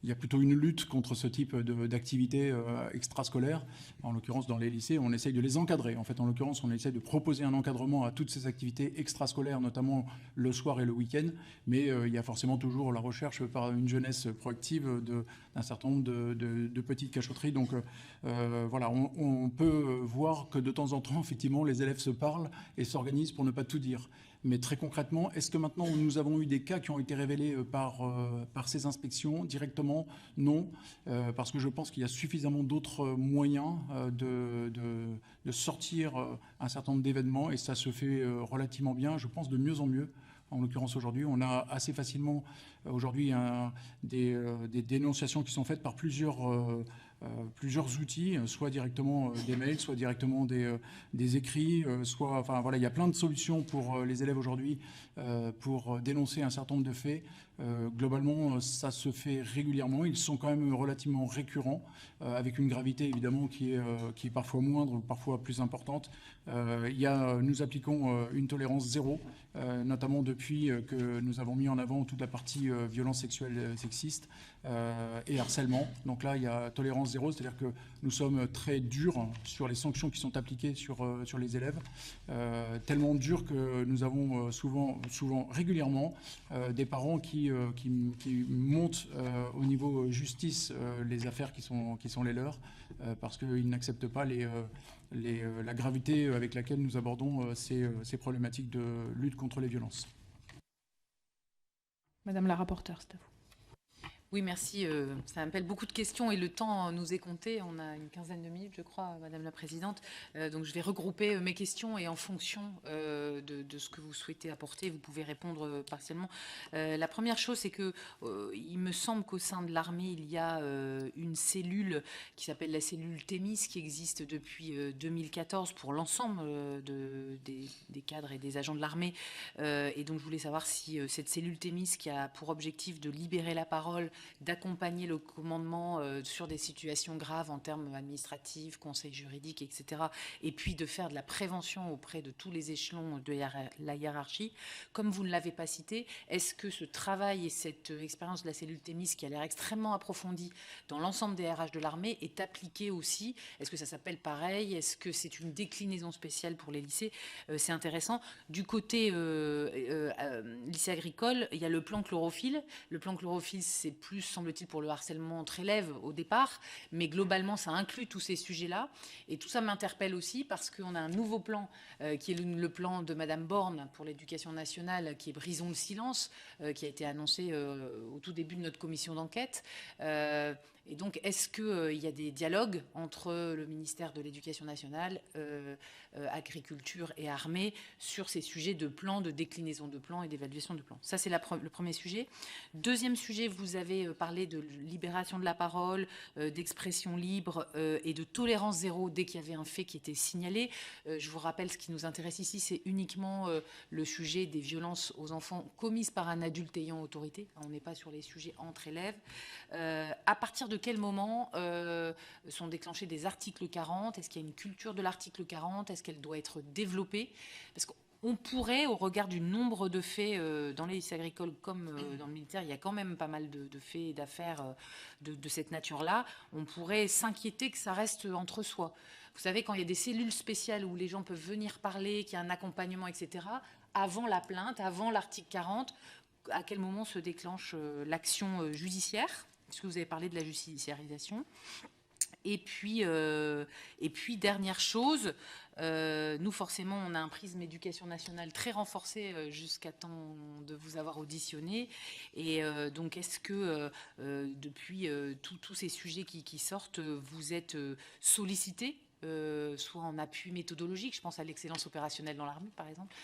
il y a plutôt une lutte contre ce type d'activité extrascolaire. En l'occurrence, dans les lycées, on essaye de les encadrer. En fait, en l'occurrence, on essaye de proposer un encadrement à toutes ces activités extrascolaires, notamment le soir et le week-end. Mais il y a forcément toujours la recherche par une jeunesse proactive d'un certain nombre de petites cachotteries. Donc voilà, on peut voir que de temps en temps, effectivement, les élèves se parlent et s'organisent pour ne pas tout dire. Mais très concrètement, est-ce que maintenant nous avons eu des cas qui ont été révélés par ces inspections directement? Non, parce que je pense qu'il y a suffisamment d'autres moyens de sortir un certain nombre d'événements, et ça se fait relativement bien, je pense de mieux en mieux. En l'occurrence aujourd'hui, on a assez facilement aujourd'hui des dénonciations qui sont faites par plusieurs outils, soit directement des mails, soit directement des écrits, enfin voilà, il y a plein de solutions pour les élèves aujourd'hui pour dénoncer un certain nombre de faits. Globalement, ça se fait régulièrement. Ils sont quand même relativement récurrents, avec une gravité évidemment qui est parfois moindre, parfois plus importante. Nous appliquons une tolérance zéro, notamment depuis que nous avons mis en avant toute la partie violence sexuelle sexiste et harcèlement. Donc là, il y a tolérance zéro, c'est-à-dire que nous sommes très durs sur les sanctions qui sont appliquées sur les élèves, tellement durs que nous avons souvent régulièrement des parents qui montent au niveau justice les affaires qui sont les leurs, parce qu'ils n'acceptent pas la gravité avec laquelle nous abordons ces problématiques de lutte contre les violences. Madame la rapporteure, c'est à vous. Oui, merci. Ça appelle beaucoup de questions et le temps nous est compté. On a une quinzaine de minutes, je crois, Madame la Présidente. Donc, je vais regrouper mes questions et en fonction de ce que vous souhaitez apporter, vous pouvez répondre partiellement. La première chose, c'est que il me semble qu'au sein de l'armée, il y a une cellule qui s'appelle la cellule Thémis, qui existe depuis 2014 pour l'ensemble des cadres et des agents de l'armée. Et donc, je voulais savoir si cette cellule Thémis, qui a pour objectif de libérer la parole, d'accompagner le commandement sur des situations graves en termes administratifs, conseils juridiques, etc. Et puis de faire de la prévention auprès de tous les échelons de la hiérarchie. Comme vous ne l'avez pas cité, est-ce que ce travail et cette expérience de la cellule Thémis, qui a l'air extrêmement approfondie dans l'ensemble des RH de l'armée, est appliquée aussi? Est-ce que ça s'appelle pareil? Est-ce que c'est une déclinaison spéciale pour les lycées? C'est intéressant. Du côté lycée agricole, il y a le plan chlorophylle. Le plan chlorophylle, c'est plus, semble-t-il, pour le harcèlement entre élèves au départ, mais globalement, ça inclut tous ces sujets-là. Et tout ça m'interpelle aussi parce qu'on a un nouveau plan qui est le plan de Madame Borne pour l'éducation nationale, qui est Brisons le silence, qui a été annoncé au tout début de notre commission d'enquête. Et donc, est-ce qu'il y a des dialogues entre le ministère de l'Éducation nationale, agriculture et armée sur ces sujets de plans, de déclinaison de plans et d'évaluation de plans? Ça, c'est le premier sujet. Deuxième sujet, vous avez parlé de libération de la parole, d'expression libre et de tolérance zéro dès qu'il y avait un fait qui était signalé. Je vous rappelle, ce qui nous intéresse ici, c'est uniquement le sujet des violences aux enfants commises par un adulte ayant autorité. On n'est pas sur les sujets entre élèves. À partir de quel moment sont déclenchés des articles 40? Est-ce qu'il y a une culture de l'article 40? Est-ce qu'elle doit être développée? Parce qu'on pourrait, au regard du nombre de faits dans les lycées agricoles comme dans le militaire, il y a quand même pas mal de faits et d'affaires de cette nature-là, on pourrait s'inquiéter que ça reste entre soi. Vous savez, quand il y a des cellules spéciales où les gens peuvent venir parler, qu'il y a un accompagnement, etc., avant la plainte, avant l'article 40, à quel moment se déclenche l'action judiciaire? Parce que vous avez parlé de la judiciarisation. Et puis dernière chose, nous forcément on a un prisme éducation nationale très renforcé jusqu'à temps de vous avoir auditionné. Et donc est-ce que depuis tous ces sujets qui sortent, vous êtes sollicité, soit en appui méthodologique, je pense à l'excellence opérationnelle dans l'armée par exemple,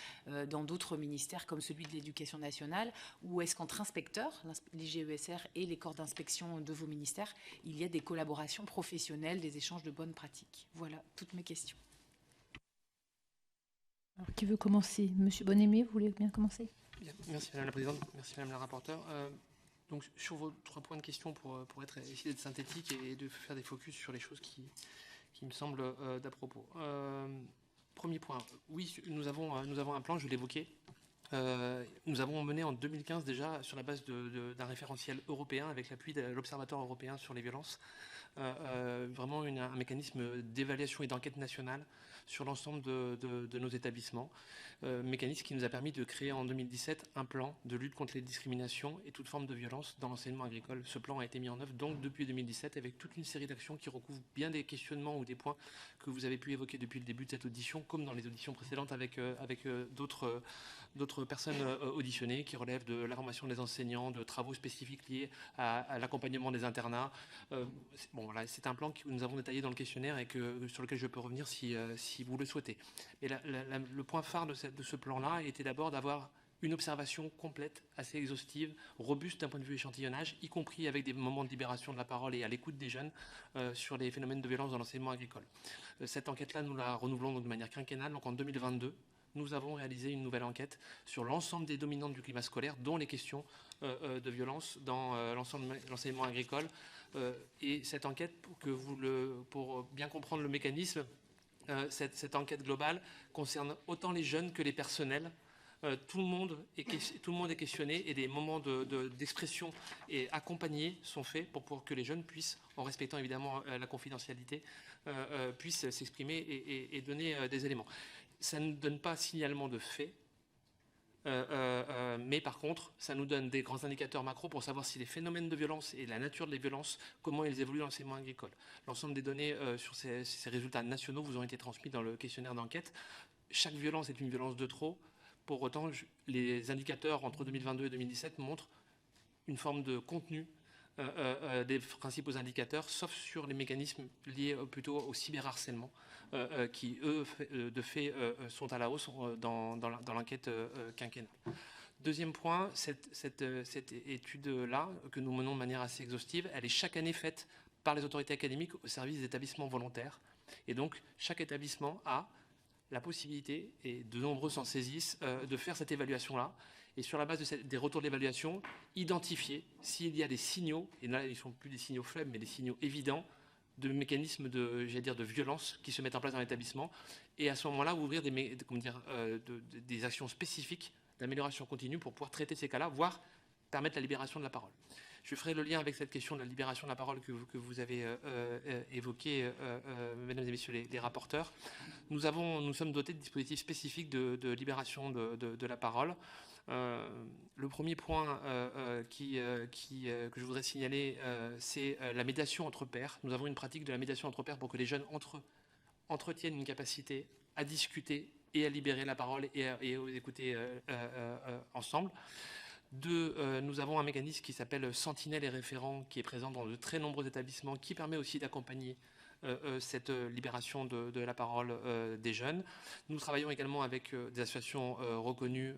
dans d'autres ministères comme celui de l'éducation nationale, ou est-ce qu'entre inspecteurs, l'IGESR et les corps d'inspection de vos ministères, il y a des collaborations professionnelles, des échanges de bonnes pratiques? Voilà toutes mes questions. Alors, qui veut commencer? Monsieur Bonnemé, vous voulez bien commencer? Bien. Merci Madame la Présidente, merci Madame la rapporteure. Donc sur vos 3 points de question, pour essayer d'être synthétique et de faire des focus sur les choses qui me semblent d'à propos. Premier point, oui, nous avons un plan, je l'évoquais. Nous avons mené en 2015 déjà, sur la base d'un référentiel européen, avec l'appui de l'Observatoire européen sur les violences, vraiment un mécanisme d'évaluation et d'enquête nationale sur l'ensemble de nos établissements. Mécanisme qui nous a permis de créer en 2017 un plan de lutte contre les discriminations et toute forme de violence dans l'enseignement agricole. Ce plan a été mis en œuvre donc depuis 2017 avec toute une série d'actions qui recouvrent bien des questionnements ou des points que vous avez pu évoquer depuis le début de cette audition, comme dans les auditions précédentes avec d'autres personnes auditionnées qui relèvent de la formation des enseignants, de travaux spécifiques liés à l'accompagnement des internats. Voilà, c'est un plan que nous avons détaillé dans le questionnaire et sur lequel je peux revenir si vous le souhaitez. Et le point phare de ce plan-là était d'abord d'avoir une observation complète, assez exhaustive, robuste d'un point de vue échantillonnage, y compris avec des moments de libération de la parole et à l'écoute des jeunes sur les phénomènes de violence dans l'enseignement agricole. Cette enquête-là, nous la renouvelons donc de manière quinquennale. Donc en 2022, nous avons réalisé une nouvelle enquête sur l'ensemble des dominantes du climat scolaire, dont les questions de violence dans l'enseignement agricole. Et cette enquête, pour bien comprendre le mécanisme, cette enquête globale concerne autant les jeunes que les personnels. Tout le monde est questionné et des moments d'expression et accompagnés sont faits pour que les jeunes puissent, en respectant évidemment la confidentialité, puissent s'exprimer et donner des éléments. Ça ne donne pas signalement de faits, mais par contre, ça nous donne des grands indicateurs macro pour savoir si les phénomènes de violence et la nature des violences, comment ils évoluent dans l'enseignement agricole. L'ensemble des données sur ces résultats nationaux vous ont été transmis dans le questionnaire d'enquête. Chaque violence est une violence de trop. Pour autant, les indicateurs entre 2022 et 2017 montrent une forme de contenu des principaux indicateurs, sauf sur les mécanismes liés plutôt au cyberharcèlement, qui, eux, de fait, sont à la hausse dans l'enquête quinquennale. Deuxième point, cette étude-là, que nous menons de manière assez exhaustive, elle est chaque année faite par les autorités académiques au service des établissements volontaires. Et donc, chaque établissement a la possibilité, et de nombreux s'en saisissent, de faire cette évaluation-là. Et sur la base des retours de l'évaluation, identifier s'il y a des signaux, et là, ils ne sont plus des signaux faibles, mais des signaux évidents, de mécanismes de violence qui se mettent en place dans l'établissement. Et à ce moment-là, ouvrir des actions spécifiques d'amélioration continue pour pouvoir traiter ces cas-là, voire permettre la libération de la parole. Je ferai le lien avec cette question de la libération de la parole que vous avez évoquée, mesdames et messieurs les rapporteurs. Nous sommes dotés de dispositifs spécifiques de libération de la parole. Le premier point que je voudrais signaler, c'est la médiation entre pairs. Nous avons une pratique de la médiation entre pairs pour que les jeunes entre eux entretiennent une capacité à discuter et à libérer la parole et à écouter ensemble. Nous avons un mécanisme qui s'appelle Sentinelle et référent, qui est présent dans de très nombreux établissements, qui permet aussi d'accompagner cette libération de la parole des jeunes. Nous travaillons également avec des associations reconnues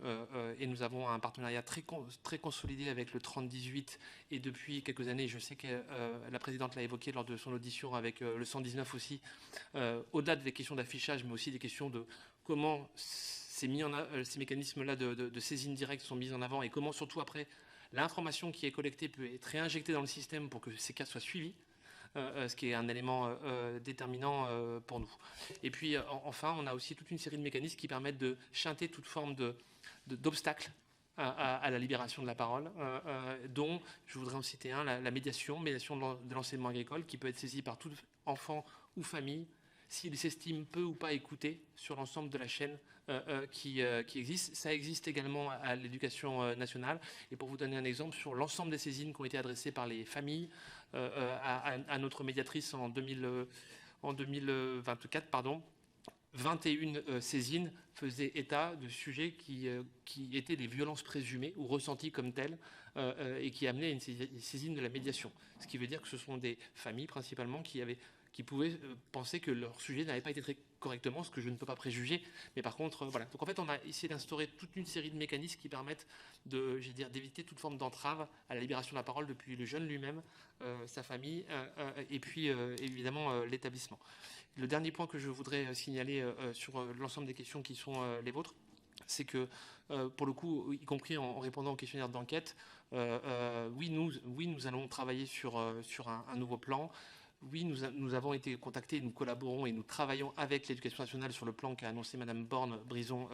et nous avons un partenariat très consolidé avec le 3018 et depuis quelques années, je sais que la présidente l'a évoqué lors de son audition avec le 119 aussi, au-delà des questions d'affichage, mais aussi des questions de comment ces mécanismes-là de saisine directe sont mis en avant et comment surtout après l'information qui est collectée peut être réinjectée dans le système pour que ces cas soient suivis. Ce qui est un élément déterminant pour nous. Et puis enfin, on a aussi toute une série de mécanismes qui permettent de chanter toute forme d'obstacles à la libération de la parole, dont je voudrais en citer un, la médiation de l'enseignement agricole, qui peut être saisie par tout enfant ou famille s'ils s'estiment peu ou pas écoutés sur l'ensemble de la chaîne qui existe. Ça existe également à l'éducation nationale. Et pour vous donner un exemple, sur l'ensemble des saisines qui ont été adressées par les familles à notre médiatrice en 2024, 21 saisines faisaient état de sujets qui étaient des violences présumées ou ressenties comme telles et qui amenaient à une saisine de la médiation. Ce qui veut dire que ce sont des familles principalement qui pouvaient penser que leur sujet n'avait pas été traité correctement, ce que je ne peux pas préjuger. Mais par contre, voilà. Donc en fait, on a essayé d'instaurer toute une série de mécanismes qui permettent d'éviter toute forme d'entrave à la libération de la parole depuis le jeune lui-même, sa famille et puis évidemment l'établissement. Le dernier point que je voudrais signaler sur l'ensemble des questions qui sont les vôtres, c'est que, pour le coup, y compris en répondant aux questionnaires d'enquête, oui, nous allons travailler sur un nouveau plan. Oui, nous avons été contactés, nous collaborons et nous travaillons avec l'Éducation nationale sur le plan qu'a annoncé Madame Borne, brisons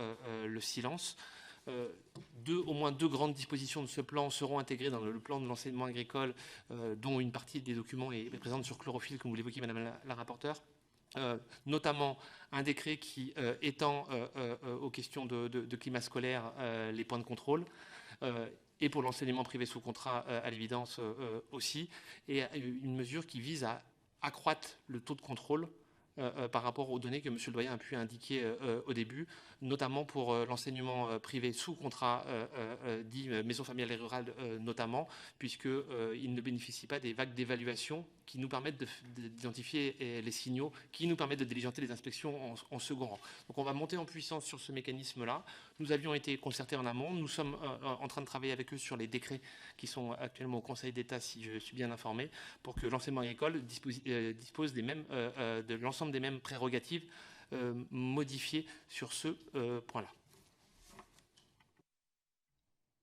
le silence. Au moins deux grandes dispositions de ce plan seront intégrées dans le plan de l'enseignement agricole, dont une partie des documents est présente sur chlorophylle, comme vous l'évoquiez, Madame la rapporteure. Notamment un décret qui étend aux questions de climat scolaire les points de contrôle, et pour l'enseignement privé sous contrat à l'évidence aussi, et une mesure qui vise à accroître le taux de contrôle par rapport aux données que M. le doyen a pu indiquer au début, notamment pour l'enseignement privé sous contrat dit maison familiale et rurale notamment, puisqu'il ne bénéficie pas des vagues d'évaluation qui nous permettent d'identifier les signaux, qui nous permettent de diligenter les inspections en second rang. Donc on va monter en puissance sur ce mécanisme-là. Nous avions été concertés en amont. Nous sommes en train de travailler avec eux sur les décrets qui sont actuellement au Conseil d'État, si je suis bien informé, pour que l'enseignement agricole dispose des mêmes, de l'ensemble des mêmes prérogatives modifiées sur ce point-là.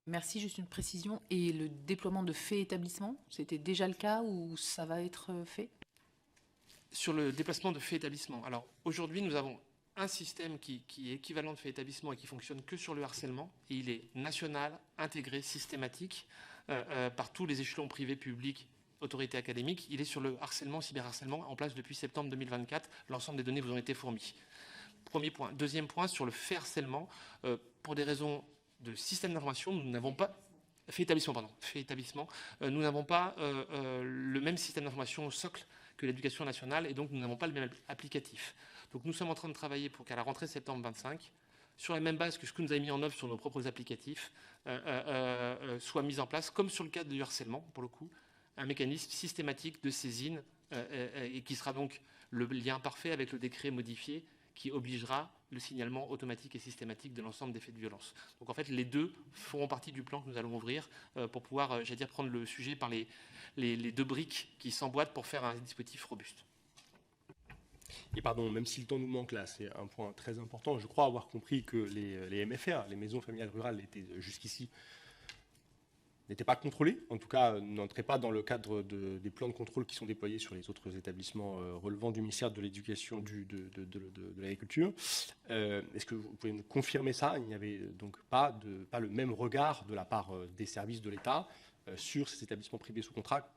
Merci, juste une précision. Et le déploiement de faits établissements, c'était déjà le cas ou ça va être fait? Sur le déplacement de faits établissements, alors aujourd'hui nous avons un système qui est équivalent de faits établissements et qui fonctionne que sur le harcèlement, et il est national, intégré, systématique par tous les échelons privés, publics, autorités académiques. Il est sur le harcèlement, cyberharcèlement, en place depuis septembre 2024. L'ensemble des données vous ont été fournies. Premier point. Deuxième point, sur le fait harcèlement, pour des raisons de système d'information, nous n'avons pas fait établissement, nous n'avons pas le même système d'information socle que l'éducation nationale, et donc nous n'avons pas le même applicatif. Donc nous sommes en train de travailler pour qu'à la rentrée septembre 25, sur la même base que ce que nous avons mis en œuvre sur nos propres applicatifs, soit mis en place, comme sur le cadre du harcèlement, pour le coup, un mécanisme systématique de saisine, et qui sera donc le lien parfait avec le décret modifié qui obligera le signalement automatique et systématique de l'ensemble des faits de violence. Donc en fait, les deux feront partie du plan que nous allons ouvrir pour pouvoir, prendre le sujet par les deux briques qui s'emboîtent pour faire un dispositif robuste. Et pardon, même si le temps nous manque là, c'est un point très important. Je crois avoir compris que les MFR, les maisons familiales rurales, étaient jusqu'ici n'étaient pas contrôlés, en tout cas n'entraient pas dans le cadre des plans de contrôle qui sont déployés sur les autres établissements relevant du ministère de l'Éducation, de l'Agriculture. Est-ce que vous pouvez nous confirmer ça? Il n'y avait donc pas le même regard de la part des services de l'État sur ces établissements privés sous contrat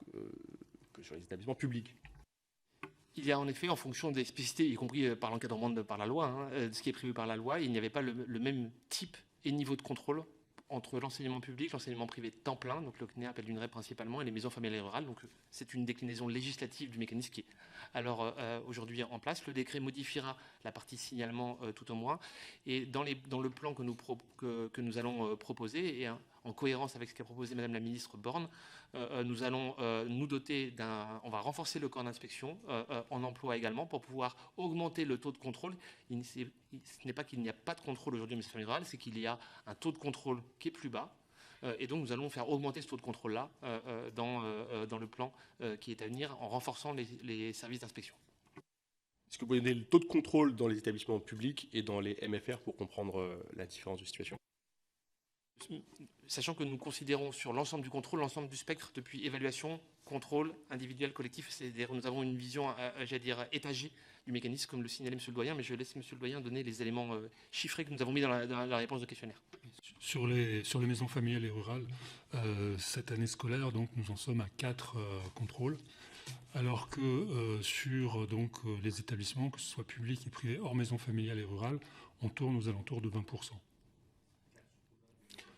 que sur les établissements publics? Il y a en effet, en fonction des spécificités, y compris par l'encadrement par la loi, de ce qui est prévu par la loi, il n'y avait pas le même type et niveau de contrôle entre l'enseignement public, l'enseignement privé temps plein, donc le CNEA appelle l'UNREP principalement, et les maisons familiales et rurales. Donc c'est une déclinaison législative du mécanisme qui est alors aujourd'hui en place. Le décret modifiera la partie signalement tout au moins. Et dans le plan que nous allons proposer, et en cohérence avec ce qu'a proposé Madame la ministre Borne, nous allons nous doter on va renforcer le corps d'inspection en emploi également pour pouvoir augmenter le taux de contrôle. Ce n'est pas qu'il n'y a pas de contrôle aujourd'hui au ministère fédéral, c'est qu'il y a un taux de contrôle qui est plus bas. Et donc nous allons faire augmenter ce taux de contrôle-là dans le plan qui est à venir en renforçant les services d'inspection. Est-ce que vous pouvez donner le taux de contrôle dans les établissements publics et dans les MFR pour comprendre la différence de situation? Sachant que nous considérons sur l'ensemble du contrôle, l'ensemble du spectre, depuis évaluation, contrôle, individuel, collectif, c'est-à-dire nous avons une vision, étagée du mécanisme, comme le signalait M. le doyen, mais je laisse M. le doyen donner les éléments chiffrés que nous avons mis dans la réponse de questionnaire. Sur les maisons familiales et rurales, cette année scolaire, donc, nous en sommes à 4 contrôles. Alors que sur les établissements, que ce soit publics et privés, hors maison familiale et rurale, on tourne aux alentours de 20%.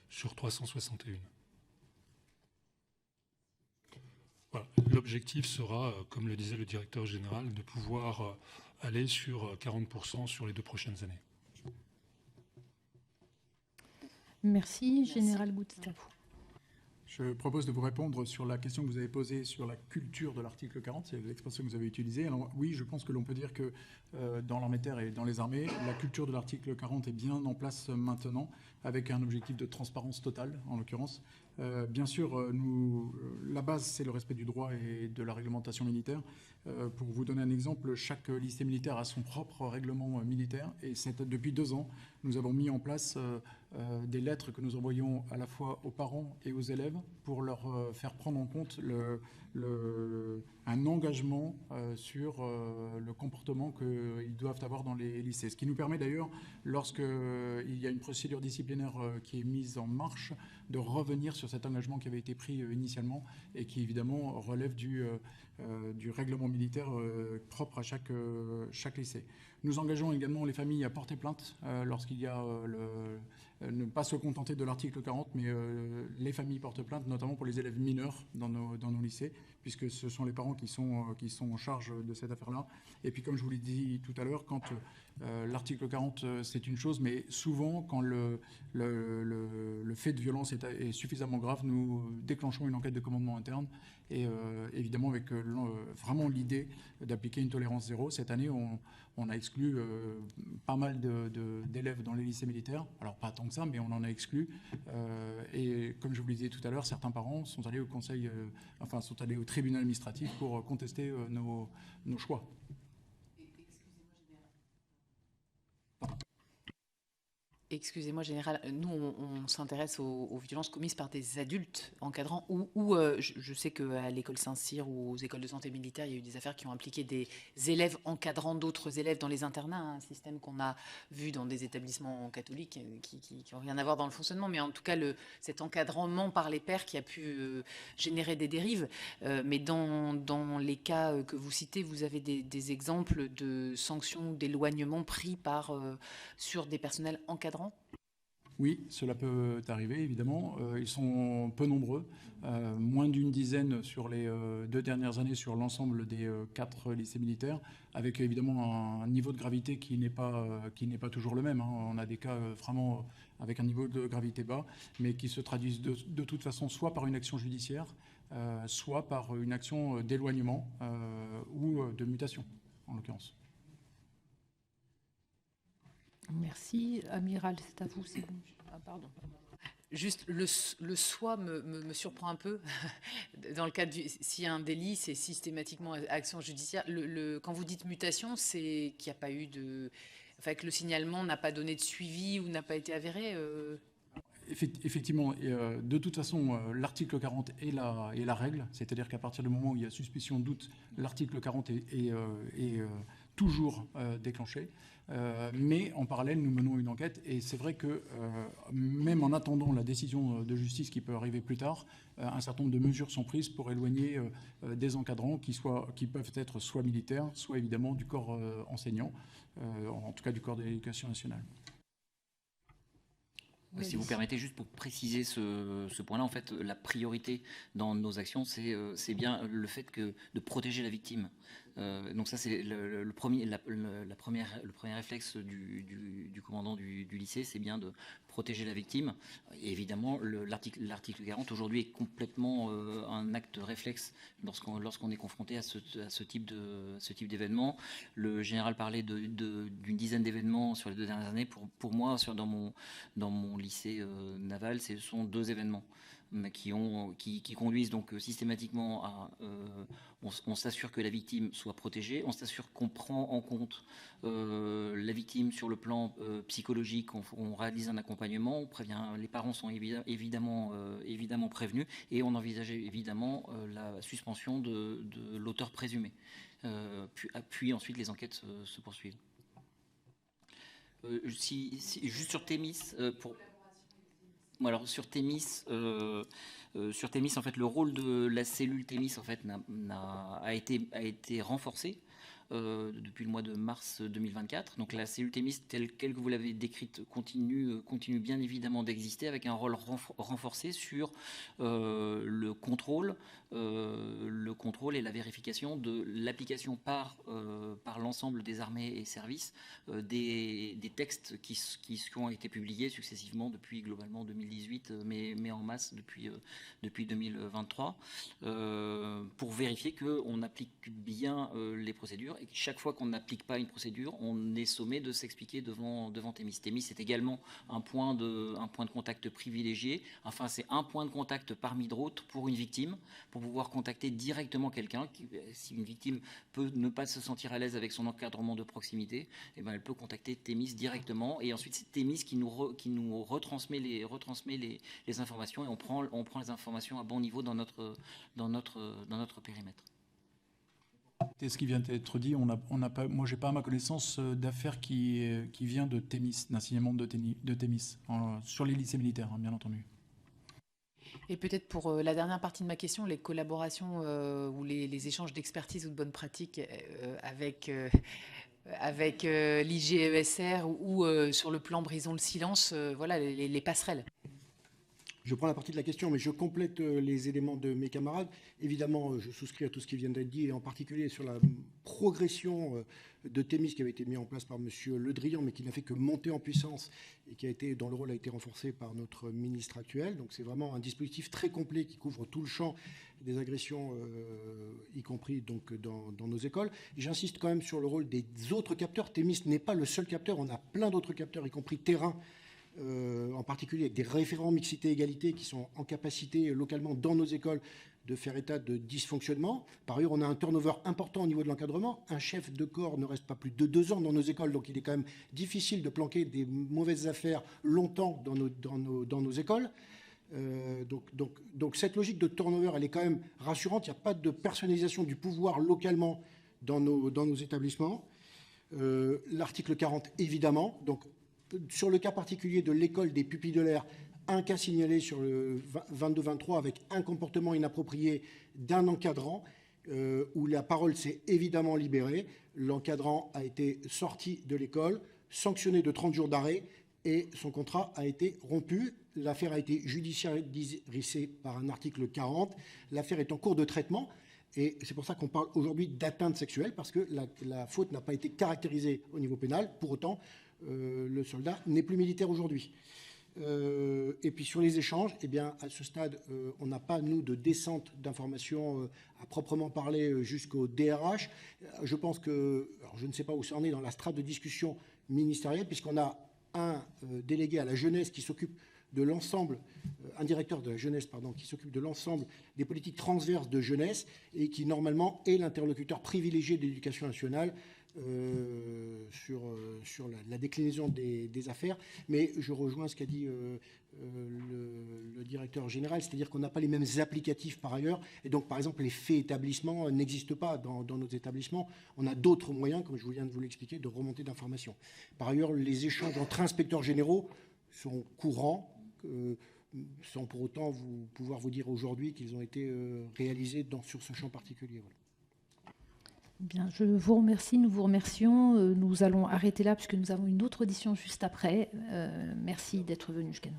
Sur 361. Voilà. L'objectif sera, comme le disait le directeur général, de pouvoir aller sur 40% sur les 2 prochaines années. Merci. Général Gout, c'est à vous. Je propose de vous répondre sur la question que vous avez posée sur la culture de l'article 40, c'est l'expression que vous avez utilisée. Alors oui, je pense que l'on peut dire que dans l'armée de terre et dans les armées, la culture de l'article 40 est bien en place maintenant, avec un objectif de transparence totale, en l'occurrence. Bien sûr, la base, c'est le respect du droit et de la réglementation militaire. Pour vous donner un exemple, chaque lycée militaire a son propre règlement militaire, et depuis 2 ans, nous avons mis en place des lettres que nous envoyons à la fois aux parents et aux élèves pour leur faire prendre en compte un engagement sur le comportement qu'ils doivent avoir dans les lycées. Ce qui nous permet d'ailleurs, lorsqu'il y a une procédure disciplinaire qui est mise en marche, de revenir sur cet engagement qui avait été pris initialement et qui évidemment relève du règlement militaire propre à chaque lycée. Nous engageons également les familles à porter plainte lorsqu'il y a ne pas se contenter de l'article 40, mais les familles portent plainte, notamment pour les élèves mineurs dans nos lycées, puisque ce sont les parents qui sont en charge de cette affaire-là. Et puis, comme je vous l'ai dit tout à l'heure, quand l'article 40, c'est une chose, mais souvent, quand le fait de violence est suffisamment grave, nous déclenchons une enquête de commandement interne, et évidemment avec vraiment l'idée d'appliquer une tolérance zéro. Cette année, on a exclu pas mal d'élèves dans les lycées militaires. Alors pas tant que ça, mais on en a exclu. Et comme je vous le disais tout à l'heure, certains parents sont allés sont allés au tribunal administratif pour contester nos choix. Excusez-moi, Général, nous, on s'intéresse aux violences commises par des adultes encadrants ou je sais qu'à l'école Saint-Cyr ou aux écoles de santé militaire, il y a eu des affaires qui ont impliqué des élèves encadrant d'autres élèves dans les internats, un système qu'on a vu dans des établissements catholiques qui n'ont rien à voir dans le fonctionnement, mais en tout cas, cet encadrement par les pairs qui a pu générer des dérives. Mais dans les cas que vous citez, vous avez des exemples de sanctions ou d'éloignements pris sur des personnels encadrants? Oui, cela peut arriver, évidemment. Ils sont peu nombreux, moins d'une dizaine sur les 2 dernières années sur l'ensemble des 4 lycées militaires, avec évidemment un niveau de gravité qui n'est pas toujours le même. On a des cas vraiment avec un niveau de gravité bas, mais qui se traduisent de toute façon soit par une action judiciaire, soit par une action d'éloignement ou de mutation, en l'occurrence. Merci. Amiral, c'est à vous, c'est bon. Ah, pardon. Juste, le soit me surprend un peu. Dans le cas s'il y a un délit, c'est systématiquement action judiciaire. Quand vous dites mutation, c'est qu'il n'y a pas eu que le signalement n'a pas donné de suivi ou n'a pas été avéré Effectivement, de toute façon, l'article 40 est la règle, c'est-à-dire qu'à partir du moment où il y a suspicion, doute, l'article 40 est toujours déclenché. Mais en parallèle, nous menons une enquête, et c'est vrai que même en attendant la décision de justice qui peut arriver plus tard, un certain nombre de mesures sont prises pour éloigner des encadrants qui peuvent être soit militaires, soit évidemment du corps enseignant, en tout cas du corps de l'éducation nationale. Si vous permettez, juste pour préciser ce point-là, en fait, la priorité dans nos actions, c'est bien le fait de protéger la victime. Donc ça, c'est le premier réflexe du commandant du lycée, c'est bien de protéger la victime. Et évidemment, l'article 40 aujourd'hui est complètement un acte réflexe lorsqu'on est confronté à ce type d'événement. Le général parlait d'une dizaine d'événements sur les 2 dernières années. Pour moi, dans mon lycée naval, ce sont 2 événements qui conduisent donc systématiquement à on s'assure que la victime soit protégée, on s'assure qu'on prend en compte la victime sur le plan psychologique, on réalise un accompagnement, on prévient, les parents sont évidemment prévenus, et on envisage évidemment la suspension de l'auteur présumé. Puis ensuite les enquêtes se poursuivent. Juste sur Thémis, pour... Alors sur Thémis, en fait, le rôle de la cellule Thémis en fait a été renforcé depuis le mois de mars 2024. Donc la cellule Thémis telle que vous l'avez décrite continue bien évidemment d'exister, avec un rôle renforcé sur le contrôle et la vérification de l'application par l'ensemble des armées et services des textes qui ont été publiés successivement depuis globalement 2018, mais en masse depuis 2023, pour vérifier qu'on applique bien les procédures, et chaque fois qu'on n'applique pas une procédure, on est sommé de s'expliquer devant Thémis. Thémis est également un point de contact privilégié. Enfin, c'est un point de contact parmi d'autres pour une victime, pour pouvoir contacter directement quelqu'un. Si une victime peut ne pas se sentir à l'aise avec son encadrement de proximité, eh ben, elle peut contacter Thémis directement, et ensuite c'est Thémis qui nous retransmet les informations, et on prend les informations à bon niveau dans notre périmètre. C'est ce qui vient d'être dit. Moi, j'ai pas à ma connaissance d'affaires qui vient de Thémis, d'un signalement de Thémis, sur les lycées militaires, hein, bien entendu. Et peut-être pour la dernière partie de ma question, les collaborations ou les échanges d'expertise ou de bonnes pratiques avec l'IGESR ou sur le plan Brisons le silence, voilà les passerelles. Je prends la partie de la question, mais je complète les éléments de mes camarades. Évidemment, je souscris à tout ce qui vient d'être dit, et en particulier sur la progression de Thémis qui avait été mis en place par M. Le Drian, mais qui n'a fait que monter en puissance, et dont le rôle a été renforcé par notre ministre actuel. Donc c'est vraiment un dispositif très complet qui couvre tout le champ des agressions, y compris donc dans nos écoles. J'insiste quand même sur le rôle des autres capteurs. Thémis n'est pas le seul capteur, on a plein d'autres capteurs, y compris terrain, en particulier avec des référents mixité-égalité qui sont en capacité localement dans nos écoles de faire état de dysfonctionnement. Par ailleurs, on a un turnover important au niveau de l'encadrement. Un chef de corps ne reste pas plus de 2 ans dans nos écoles, donc il est quand même difficile de planquer des mauvaises affaires longtemps dans nos écoles. Donc cette logique de turnover, elle est quand même rassurante. Il n'y a pas de personnalisation du pouvoir localement dans nos établissements. L'article 40, évidemment. Donc, sur le cas particulier de l'école des pupilles de l'air, un cas signalé sur le 22-23 avec un comportement inapproprié d'un encadrant, où la parole s'est évidemment libérée. L'encadrant a été sorti de l'école, sanctionné de 30 jours d'arrêt, et son contrat a été rompu. L'affaire a été judiciarisée par un article 40. L'affaire est en cours de traitement. Et c'est pour ça qu'on parle aujourd'hui d'atteinte sexuelle, parce que la faute n'a pas été caractérisée au niveau pénal. Pour autant, le soldat n'est plus militaire aujourd'hui. Et puis sur les échanges, eh bien, à ce stade, on n'a pas, nous, de descente d'informations à proprement parler jusqu'au DRH. Je pense que, alors je ne sais pas où ça en est dans la strate de discussion ministérielle, puisqu'on a un délégué à la jeunesse qui s'occupe de l'ensemble, un directeur de la jeunesse, pardon, qui s'occupe de l'ensemble des politiques transverses de jeunesse, et qui normalement est l'interlocuteur privilégié de l'Éducation nationale sur la déclinaison des affaires. Mais je rejoins ce qu'a dit le directeur général, c'est-à-dire qu'on n'a pas les mêmes applicatifs par ailleurs, et donc par exemple les faits établissements n'existent pas dans nos établissements. On a d'autres moyens, comme je viens de vous l'expliquer, de remonter d'informations. Par ailleurs, les échanges entre inspecteurs généraux sont courants, sans pour autant pouvoir vous dire aujourd'hui qu'ils ont été réalisés sur ce champ particulier. Voilà. Bien, je vous remercie, nous vous remercions. Nous allons arrêter là puisque nous avons une autre audition juste après. Merci d'être venu jusqu'à nous.